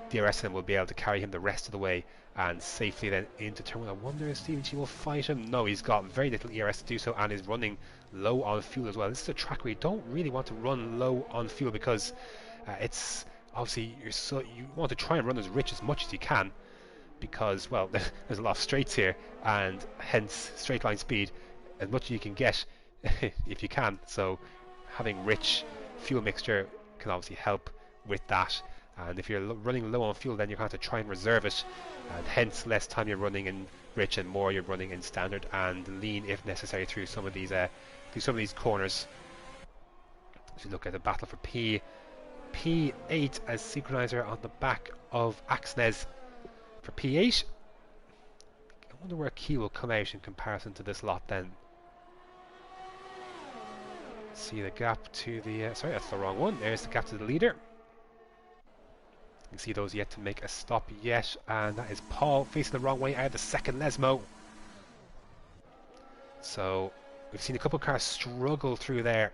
[SPEAKER 1] DRS will be able to carry him the rest of the way and safely then into turn 1. I wonder if Stevie G will fight him. No, he's got very little ERS to do so, and is running low on fuel as well. This is a track where you don't really want to run low on fuel, because it's obviously you want to try and run as rich as much as you can, because, well, there's a lot of straights here, and hence straight line speed as much as you can get if you can. So having rich fuel mixture can obviously help with that. And if you're running low on fuel, then you have to try and reserve it, and hence less time you're running in rich and more you're running in standard and lean if necessary through some of these corners. If you look at the battle for P8 as Synchronizer on the back of Axnes for P8. I wonder where Key will come out in comparison to this lot then. See the gap to the sorry, that's the wrong one. There's the gap to the leader. You can see those yet to make a stop yet, and that is Paul facing the wrong way out of the second Lesmo. So we've seen a couple of cars struggle through there,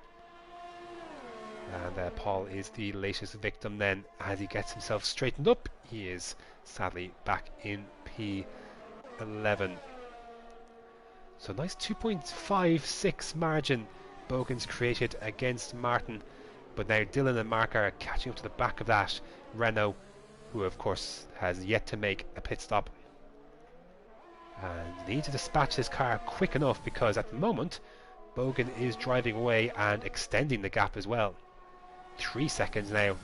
[SPEAKER 1] and Paul is the latest victim then. As he gets himself straightened up, he is sadly back in P11. So nice 2.56 margin Bogan's created against Martin, but now Dylan and Mark are catching up to the back of that Renault, who of course has yet to make a pit stop, and need to dispatch this car quick enough, because at the moment Bogan is driving away and extending the gap as well. 3 seconds now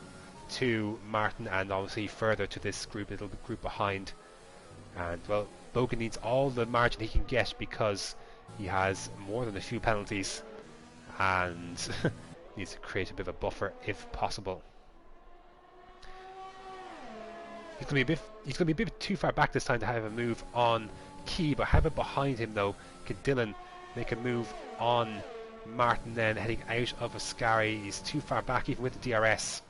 [SPEAKER 1] to Martin, and obviously further to this little group behind. And well, Bogan needs all the margin he can get, because He has more than a few penalties and needs to create a bit of a buffer if possible. He's going to be a bit too far back this time to have a move on Key, but how about behind him though? Could Dylan make a move on Martin then, heading out of Ascari? He's too far back even with the DRS.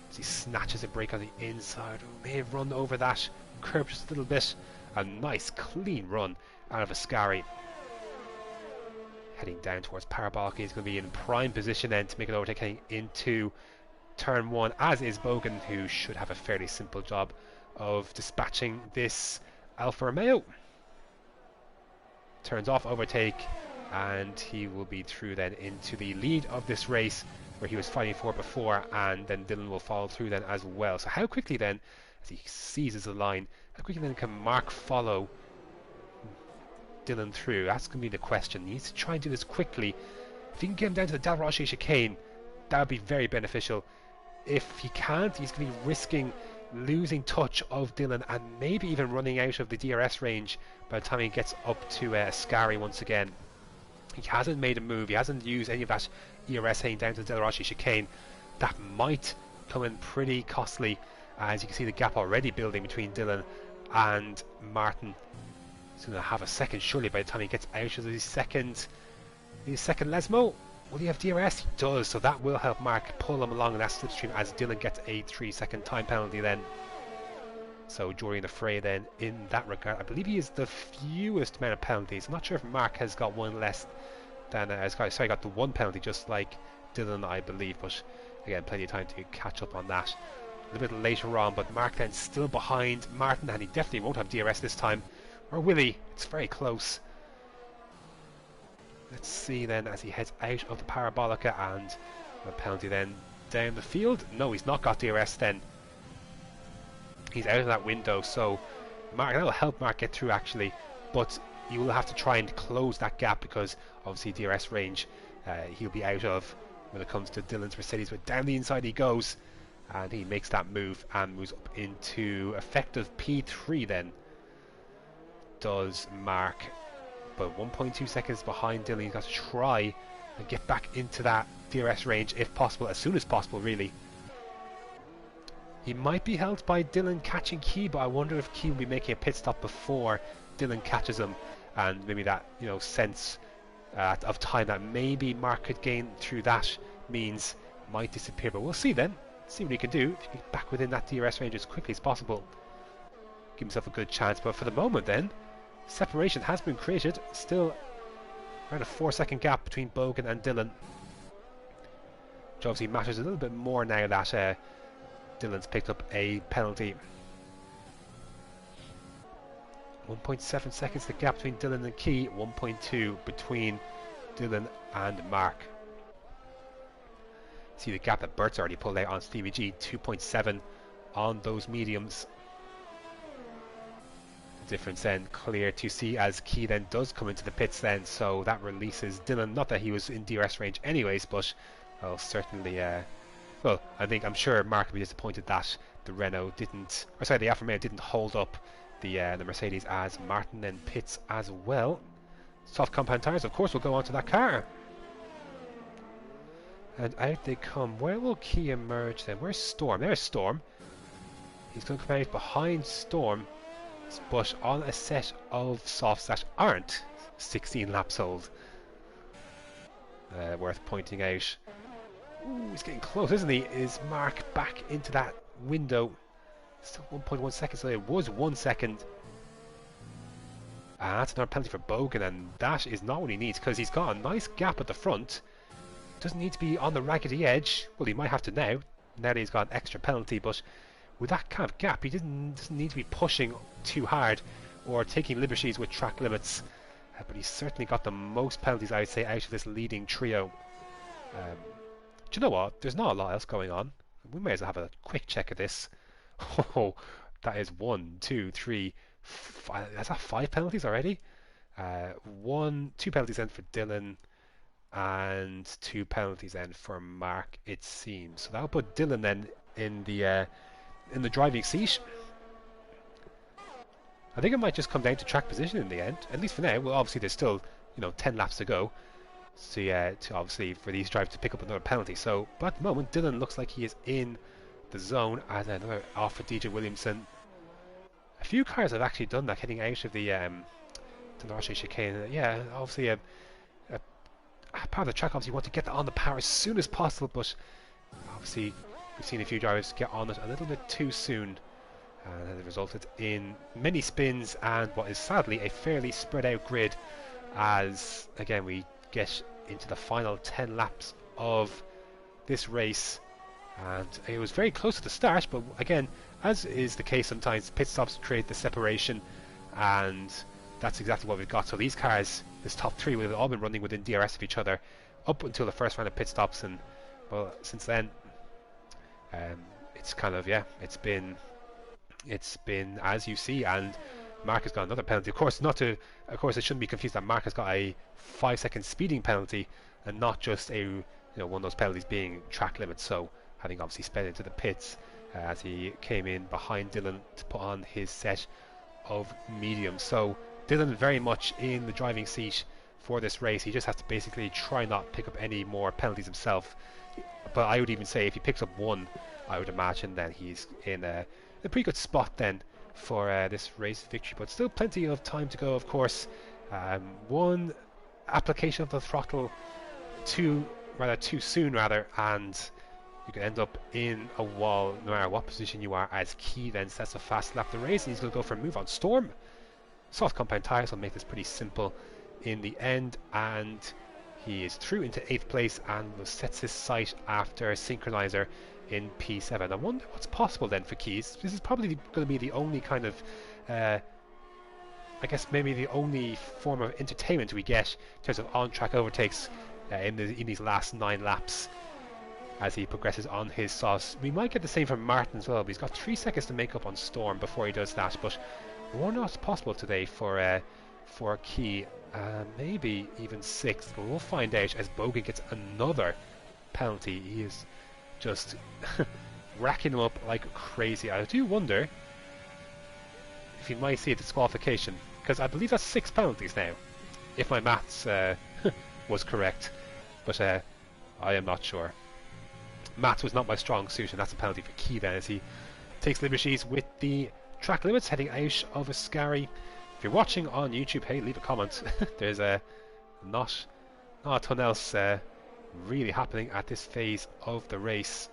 [SPEAKER 1] As he snatches a break on the inside, may have run over that curb just a little bit. A nice clean run out of Ascari. Heading down towards Parabolic, he's going to be in prime position then to make an overtake heading into turn 1, as is Bogan, who should have a fairly simple job of dispatching this Alfa Romeo. Turns off overtake, and he will be through then into the lead of this race where he was fighting for before, and then Dylan will follow through then as well. So how quickly then, as he seizes the line, how quickly then can Mark follow Dylan through? That's going to be the question. He needs to try and do this quickly. If he can get him down to the Del Roche chicane, that would be very beneficial. If he can't, he's going to be risking losing touch of Dylan and maybe even running out of the DRS range by the time he gets up to Ascari once again. He hasn't made a move, he hasn't used any of that ERS heading down to the Del Roche chicane. That might come in pretty costly, as you can see the gap already building between Dylan and Martin. He's going to have a second surely by the time he gets out of the second Lesmo. Will he have DRS? He does, so that will help Mark pull him along in that slipstream as Dylan gets a 3-second time penalty then. So joining the fray then in that regard. I believe he is the fewest amount of penalties. I'm not sure if Mark has got one less than got the one penalty just like Dylan, I believe, but again, plenty of time to catch up on that a little bit later on. But Mark then still behind Martin, and he definitely won't have DRS this time. Or will he? It's very close. Let's see then as he heads out of the Parabolica, and a penalty then down the field. No, he's not got DRS then. He's out of that window, so Mark, that will help Mark get through actually, but you will have to try and close that gap because obviously DRS range he'll be out of when it comes to Dylan's Mercedes. But down the inside he goes, and he makes that move and moves up into effective P3 then. Does Mark, but 1.2 seconds behind Dylan. He's got to try and get back into that DRS range if possible, as soon as possible really. He might be helped by Dylan catching Key, but I wonder if Key will be making a pit stop before Dylan catches him, and maybe that, you know, sense of time that maybe Mark could gain through that means might disappear. But we'll see then. See what he can do if he can get back within that DRS range as quickly as possible. Give himself a good chance. But for the moment then, separation has been created. Still around a 4-second gap between Bogan and Dylan, which obviously matters a little bit more now that Dylan's picked up a penalty. 1.7 seconds the gap between Dylan and Key, 1.2 between Dylan and Mark. See the gap that Bert's already pulled out on Stevie G, 2.7 on those mediums. The difference then clear to see as Key then does come into the pits then, so that releases Dylan. Not that he was in DRS range anyways, but well, certainly well, I'm sure Mark will be disappointed that the Renault didn't, or sorry, the Alfa Romeo didn't hold up the Mercedes, as Martin then pits as well. Soft compound tyres, of course, will go onto that car. And out they come. Where will Key emerge then? Where's Storm? There's Storm. He's going to come out behind Storm, but on a set of softs that aren't 16 laps old. Worth pointing out. Ooh, he's getting close, isn't he? Is Mark back into that window? Still 1.1 seconds, so it was 1 second. And that's another penalty for Bogan, and that is not what he needs, because he's got a nice gap at the front. Doesn't need to be on the raggedy edge. Well, he might have to now that he's got an extra penalty, but with that kind of gap, he doesn't need to be pushing too hard or taking liberties with track limits. But he's certainly got the most penalties, I would say, out of this leading trio. Do you know what? There's not a lot else going on. We may as well have a quick check of this. Oh, that is 1, 2, 3, 5. Is that 5 penalties already? 2 penalties then for Dylan, and 2 penalties then for Mark, it seems. So that'll put Dylan then in the driving seat. I think it might just come down to track position in the end, at least for now. Well, obviously there's still 10 laps to go, so to obviously for these drivers to pick up another penalty. So, but at the moment, Dylan looks like he is in the zone, and another off for DJ Williamson. A few cars have actually done that, heading out of the Larche chicane. Yeah, obviously a part of the track. Obviously, you want to get on the power as soon as possible, but obviously we've seen a few drivers get on it a little bit too soon, and it resulted in many spins and what is sadly a fairly spread out grid. As again we get into the final 10 laps of this race, and it was very close at the start, but again, as is the case sometimes, pit stops create the separation, and that's exactly what we've got. So these cars, this top three, would have all been running within DRS of each other up until the first round of pit stops, and well, since then it's kind of, yeah, it's been as you see. And Mark has got another penalty. Of course, it shouldn't be confused that Mark has got a 5-second speeding penalty and not just a one of those penalties being track limits. So having obviously sped into the pits as he came in behind Dylan to put on his set of medium. So Dylan very much in the driving seat for this race. He just has to basically try not pick up any more penalties himself. But I would even say if he picks up one, I would imagine then he's in a pretty good spot then for this race victory. But still plenty of time to go, of course. One application of the throttle too soon, and you can end up in a wall no matter what position you are, as Key then sets a fast lap the race, and he's going to go for a move on Storm. Soft compound tyres will make this pretty simple in the end, and he is through into 8th place and sets his sight after Synchronizer in P7. I wonder what's possible then for Keys. This is probably going to be the only kind of I guess maybe the only form of entertainment we get in terms of on-track overtakes in these last 9 laps as he progresses on his sauce. We might get the same from Martin as well, but he's got 3 seconds to make up on Storm before he does that. But I wonder what's possible today for Key. Maybe even 6, but we'll find out as Bogan gets another penalty. He is just racking them up like crazy. I do wonder if you might see a disqualification, because I believe that's 6 penalties now, if my maths was correct, but I am not sure. Maths was not my strong suit, and that's a penalty for Key then, as he takes liberties with the track limits, heading out of Ascari. If you're watching on YouTube, hey, leave a comment. There's not a ton else really happening at this phase of the race.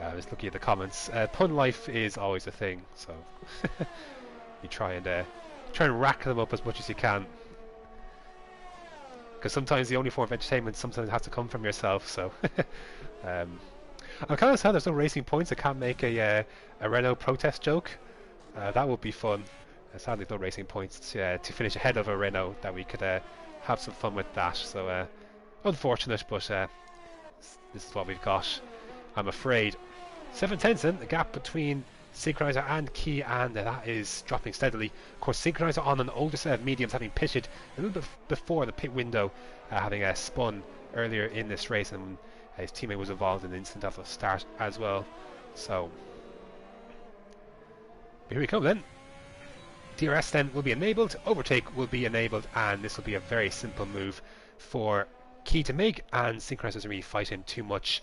[SPEAKER 1] I was looking at the comments. Pun life is always a thing, so you try and rack them up as much as you can, because sometimes the only form of entertainment sometimes has to come from yourself. So I'm kind of sad there's no racing points. I can't make a Renault protest joke. That would be fun. Sadly, no racing points to finish ahead of a Renault that we could have some fun with that. So unfortunate, but this is what we've got, I'm afraid. 7/10 then, the gap between Synchronizer and Key, and that is dropping steadily. Of course, Synchronizer on an older set of mediums, having pitted a little bit before the pit window, having spun earlier in this race, and his teammate was involved in an incident at the start as well. So here we come then. DRS then will be enabled, overtake will be enabled, and this will be a very simple move for Key to make, and Synchronizer doesn't really fight him too much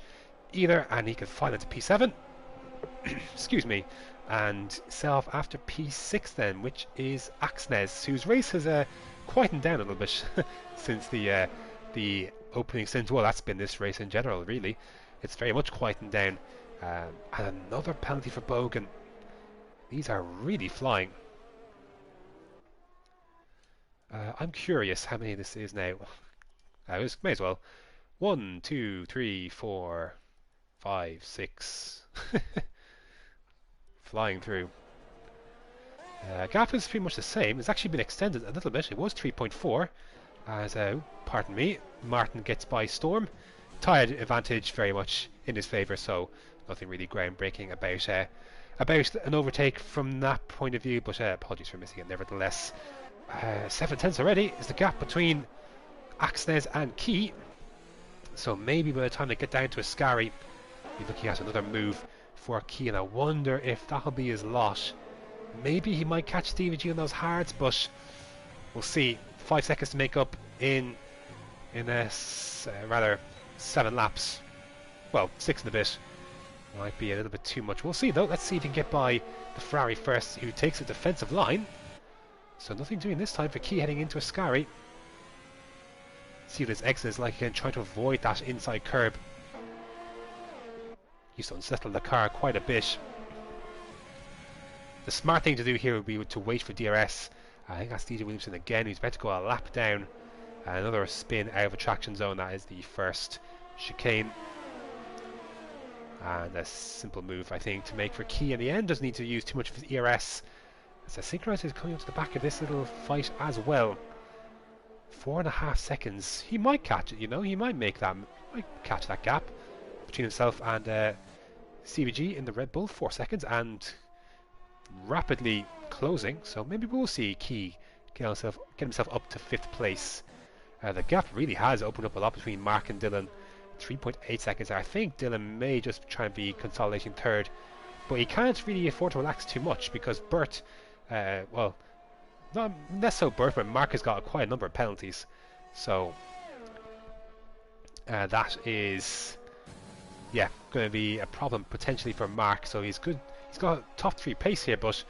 [SPEAKER 1] either, and he can file into P7 excuse me, and sell off after P6 then, which is Axnes, whose race has quietened down a little bit since the opening stint. Well, that's been this race in general, really. It's very much quietened down. And another penalty for Bogan. These are really flying. I'm curious how many this is now. May as well. 1, 2, 3, 4, 5, 6. Flying through. Gap is pretty much the same. It's actually been extended a little bit. It was 3.4 as, pardon me, Martin gets by Storm. Tyre advantage very much in his favour, so nothing really groundbreaking about an overtake from that point of view, but apologies for missing it nevertheless. 7/10 already is the gap between Axnes and Key, so maybe by the time they get down to Ascari, you're looking at another move for Key, and I wonder if that'll be his lot. Maybe he might catch Stevie G on those hards, but we'll see. 5 seconds to make up in rather 7 laps. Well, 6 and a bit. Might be a little bit too much. We'll see though. Let's see if he can get by the Ferrari first, who takes a defensive line. So nothing doing this time for Key heading into Ascari. See what his exit is like again, trying to avoid that inside curb. Used to unsettle the car quite a bit. The smart thing to do here would be to wait for DRS. I think that's DJ Williamson again, who's about to go a lap down. Another spin out of a traction zone. That is the first chicane. And a simple move, I think, to make for Key in the end. Doesn't need to use too much of his ERS. As a Synchronizer is coming up to the back of this little fight as well. 4.5 seconds. He might catch it, you know. He might make that. Might catch that gap between himself and CVG in the Red Bull. 4 seconds and rapidly closing. So maybe we'll see Key get himself up to 5th place. The gap really has opened up a lot between Mark and Dylan. 3.8 seconds. I think Dylan may just try and be consolidating 3rd, but he can't really afford to relax too much because Bert, well, not less so Bert, but Mark has got quite a number of penalties. So that is, yeah, going to be a problem potentially for Mark. So he's good. He's got a top 3 pace here, but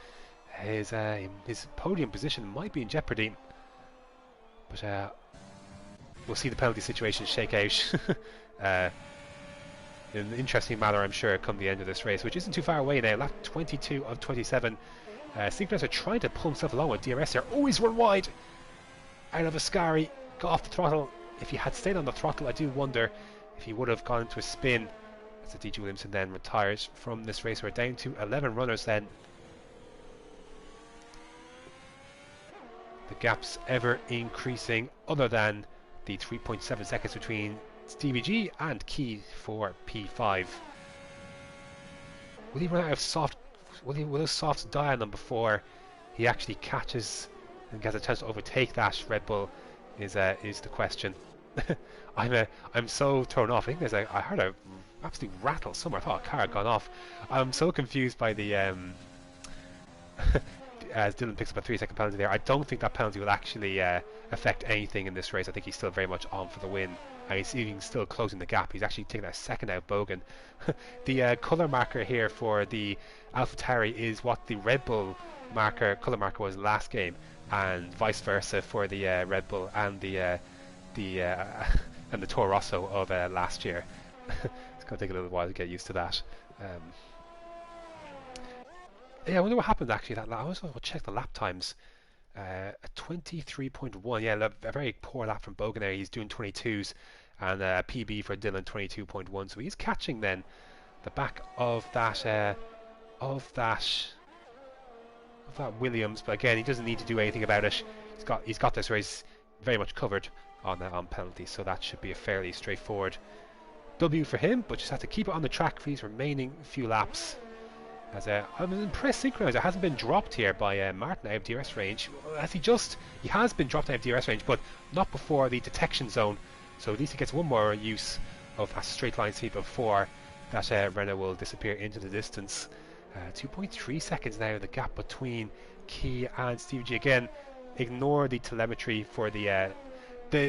[SPEAKER 1] his podium position might be in jeopardy. But we'll see the penalty situation shake out in an interesting manner, I'm sure, come the end of this race, which isn't too far away now. Lap 22 of 27. Synchronizer trying to pull himself along with DRS there. Oh, he's run wide out of Ascari. Got off the throttle. If he had stayed on the throttle, I do wonder if he would have gone into a spin. As the DJ Williamson then retires from this race. We're down to 11 runners then. The gap's ever increasing, other than the 3.7 seconds between Stevie G and Key for P5. Will he run out of soft? Will those softs die on him before he actually catches and gets a chance to overtake that Red Bull? Is the question. I'm so thrown off. I think I heard a absolute rattle somewhere. I thought a car had gone off. I'm so confused by the as Dylan picks up a 3-second penalty there. I don't think that penalty will actually affect anything in this race. I think he's still very much on for the win, and he's even still closing the gap. He's actually taking a second out Bogan. The colour marker here for the AlphaTauri is what the Red Bull colour marker was last game, and vice versa for the Red Bull and the and the Toro Rosso of last year. It's going to take a little while to get used to that. Yeah, I wonder what happened actually. That lap. I also will check the lap times. A 23.1. Yeah, a very poor lap from Bogan there. He's doing 22s, and PB for Dylan 22.1. So he's catching then the back of that Williams. But again, he doesn't need to do anything about it. He's got this race very much covered on penalties, so that should be a fairly straightforward W for him. But just have to keep it on the track for these remaining few laps. As I'm impressed Synchronizer hasn't been dropped here by Martin out of DRS range. He has been dropped out of DRS range, but not before the detection zone. So at least he gets one more use of that straight line sweep before that Renault will disappear into the distance. 2.3 seconds now, the gap between Key and Stevie G. Again, ignore the telemetry for the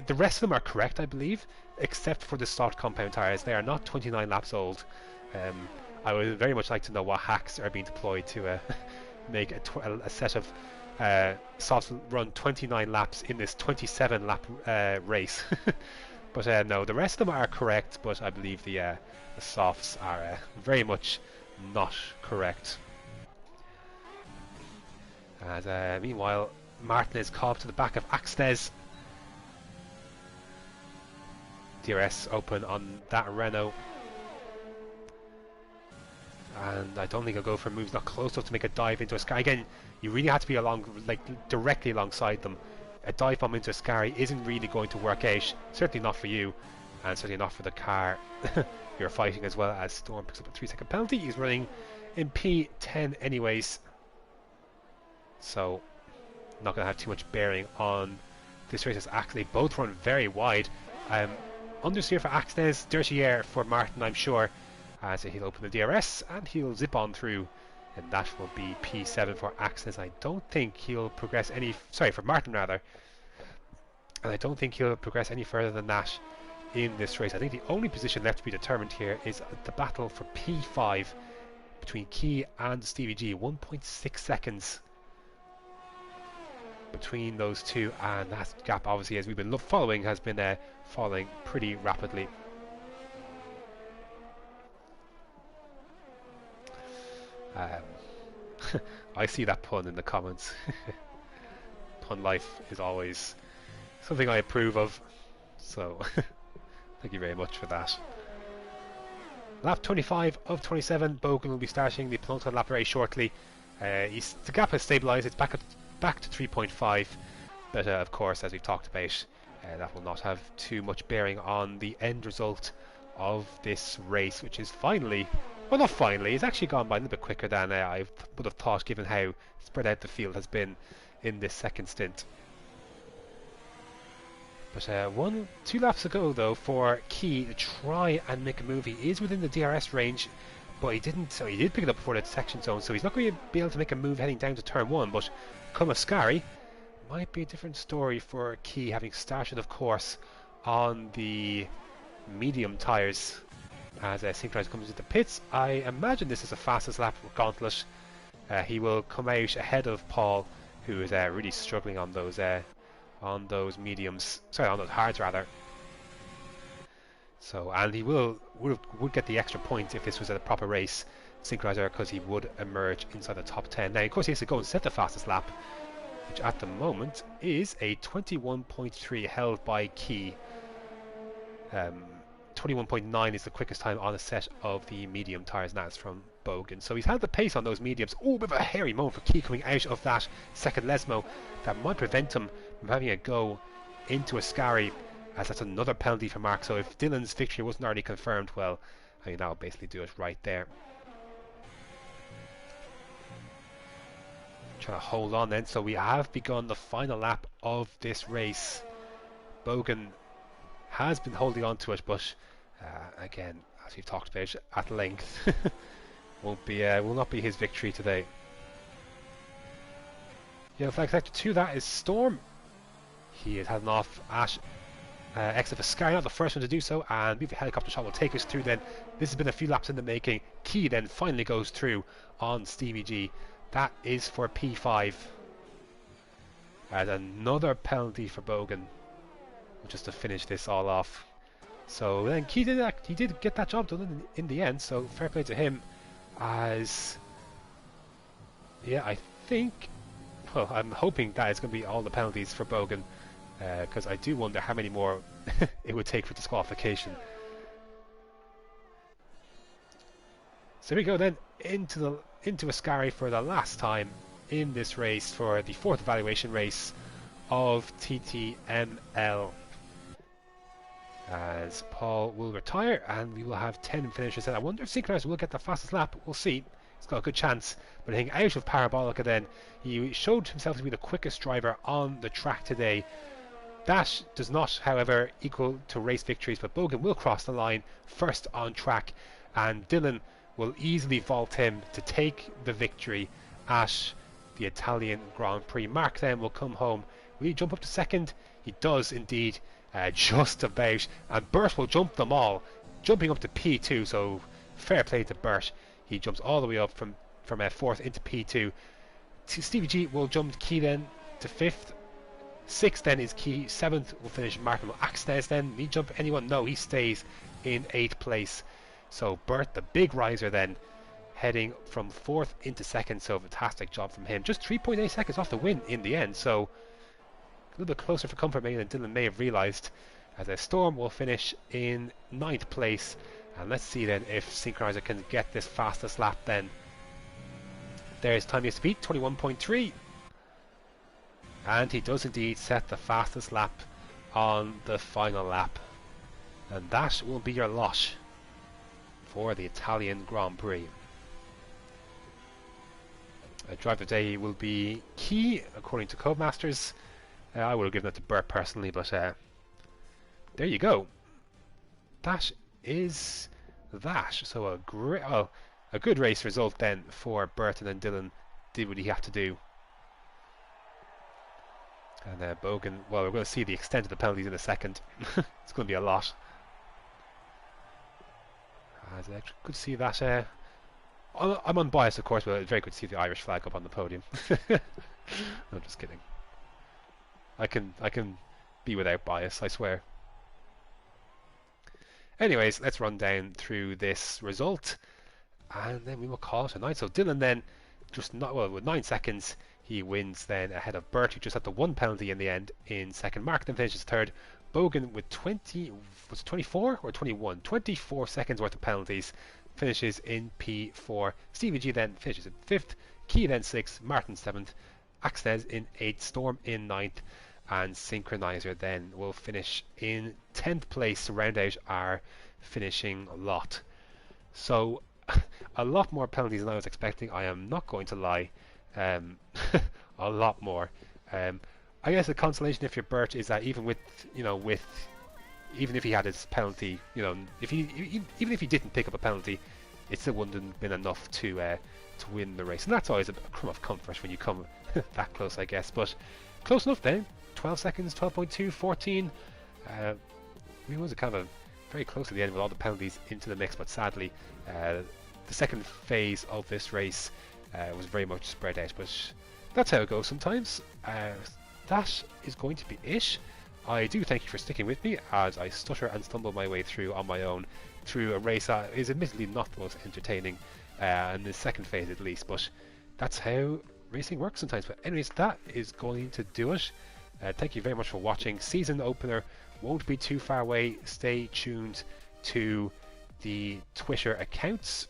[SPEAKER 1] rest of them are correct, I believe, except for the soft compound tyres. They are not 29 laps old. I would very much like to know what hacks are being deployed to make a set of softs run 29 laps in this 27 lap race. But no, the rest of them are correct, but I believe the softs are very much not correct. And meanwhile, Martin is called to the back of Axtes. DRS open on that Renault. And I don't think he'll go for moves not close enough to make a dive into Ascari. Again, you really have to be directly alongside them. A dive bomb into Ascari isn't really going to work out. Certainly not for you, and certainly not for the car you're fighting as well. As Storm picks up a 3-second penalty. He's running in P10 anyways, so not going to have too much bearing on this race. As actually both run very wide. Understeer for Axnes, dirty air for Martin, I'm sure. as he'll open the DRS and he'll zip on through, and that will be P7 for Axnes. I don't think he'll progress any, sorry, for Martin rather, and I don't think he'll progress any further than that in this race. I think the only position left to be determined here is the battle for P5 between Key and Stevie G. 1.6 seconds between those two, and that gap, obviously, as we've been following, has been falling pretty rapidly. I see that pun in the comments. Pun life is always something I approve of, so thank you very much for that. Lap 25 of 27, Bogan will be starting the penultimate lap very shortly. The gap has stabilised, it's back to 3.5, but of course, as we've talked about, that will not have too much bearing on the end result of this race, which is finally, well, not finally, it's actually gone by a little bit quicker than I would have thought, given how spread out the field has been in this second stint. But 2 laps ago, though, for Key to try and make a move. He is within the DRS range, but he didn't. So he did pick it up before the section zone, so he's not going to be able to make a move heading down to turn 1. But Commentators might be a different story for Key, having started, of course, on the medium tyres. As Synchronize comes into the pits, I imagine this is the fastest lap for Gauntlet. He will come out ahead of Paul, who is really struggling on those mediums, sorry, on those hards rather. So, and he would get the extra point if this was a proper race, Synchronizer, because he would emerge inside the top 10. Now, of course, he has to go and set the fastest lap, which at the moment is a 21.3 held by Key. 21.9 is the quickest time on a set of the medium tyres, and that's from Bogan. So he's had the pace on those mediums. Oh, a bit of a hairy moment for Key coming out of that second Lesmo. That might prevent him from having a go into Ascari, as that's another penalty for Mark. So if Dylan's victory wasn't already confirmed, well, I mean, that'll basically do it right there. Trying to hold on then. So we have begun the final lap of this race. Bogan has been holding on to it, but again, as we've talked about at length, will not be his victory today. Yellow flag sector 2, that is Storm. He is heading off at exit of Ascari, not the first one to do so, and the helicopter shot will take us through then. This has been a few laps in the making. Key then finally goes through on Stevie G. That is for P5. And another penalty for Bogan, just to finish this all off. So then Key did get that job done in the end, so fair play to him. As yeah, I think, well, I'm hoping that it's going to be all the penalties for Bogan, because I do wonder how many more it would take for disqualification. So here we go then into Ascari for the last time in this race, for the 4th evaluation race of TTML. As Paul will retire and we will have 10 finishers. And I wonder if Synchronizer will get the fastest lap. We'll see. He's got a good chance. But I think out of Parabolica then, he showed himself to be the quickest driver on the track today. That does not, however, equal to race victories, but Bogan will cross the line first on track, and Dylan will easily vault him to take the victory at the Italian Grand Prix. Mark then will come home. Will he jump up to second? He does indeed, just about, and Bert will jump them all, jumping up to P2, so fair play to Bert. He jumps all the way up from 4th into P2. Stevie G will jump Key then to 5th. 6th then is Key. 7th will finish Martin. Will Axnes then? He jump anyone? No, he stays in 8th place. So Bert, the big riser then, heading from 4th into 2nd. So fantastic job from him. Just 3.8 seconds off the win in the end. So a little bit closer for comfort maybe than Dylan may have realised. As a Storm will finish in 9th place. And let's see then if Synchronizer can get this fastest lap then. There's time to beat, 21.3. And he does indeed set the fastest lap on the final lap. And that will be your lot for the Italian Grand Prix. Driver of the day will be Key, according to Codemasters. I would have given it to Bert personally, but there you go. That is that. So a good race result then for Burton, and Dylan did what he had to do. And Bogan, well, we're going to see the extent of the penalties in a second. It's going to be a lot. As I could see that. I'm unbiased, of course, but it's very good to see the Irish flag up on the podium. No, just kidding. I can be without bias, I swear. Anyways, let's run down through this result, and then we will call it a night. So Dylan then, just not well with 9 seconds. He wins then ahead of Bert, who just had the one penalty in the end in second. Mark then finishes third. Bogan with 24 or 21? 24 seconds worth of penalties finishes in P4. Stevie G then finishes in 5th. Key then 6th. Martin 7th. Axnes in 8th. Storm in 9th. And Synchronizer then will finish in 10th place to round out our finishing lot. So a lot more penalties than I was expecting, I am not going to lie. A lot more. I guess the consolation if you're Bert is that even with even if he had his penalty, even if he didn't pick up a penalty, it still wouldn't have been enough to win the race, and that's always a crumb of comfort when you come that close, I guess. But close enough then. 12 seconds, 12.2, 14. We was kind of very close at the end with all the penalties into the mix, but sadly, the second phase of this race was very much spread out. But that's how it goes sometimes. That is going to be it. I do thank you for sticking with me as I stutter and stumble my way through on my own through a race that is admittedly not the most entertaining in the second phase at least, but that's how racing works sometimes. But anyways, that is going to do it. Thank you very much for watching. Season opener won't be too far away. Stay tuned to the Twitter accounts,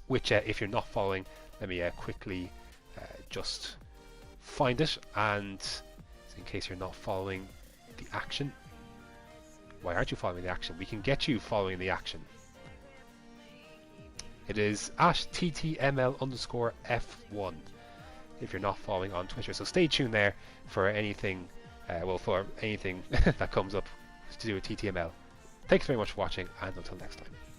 [SPEAKER 1] which if you're not following, let me quickly just find it, and in case you're not following the action, why aren't you following the action? We can get you following the action. It is at TTML F1 if you're not following on Twitter, so stay tuned there for anything that comes up to do with TTML. Thanks very much for watching, and until next time.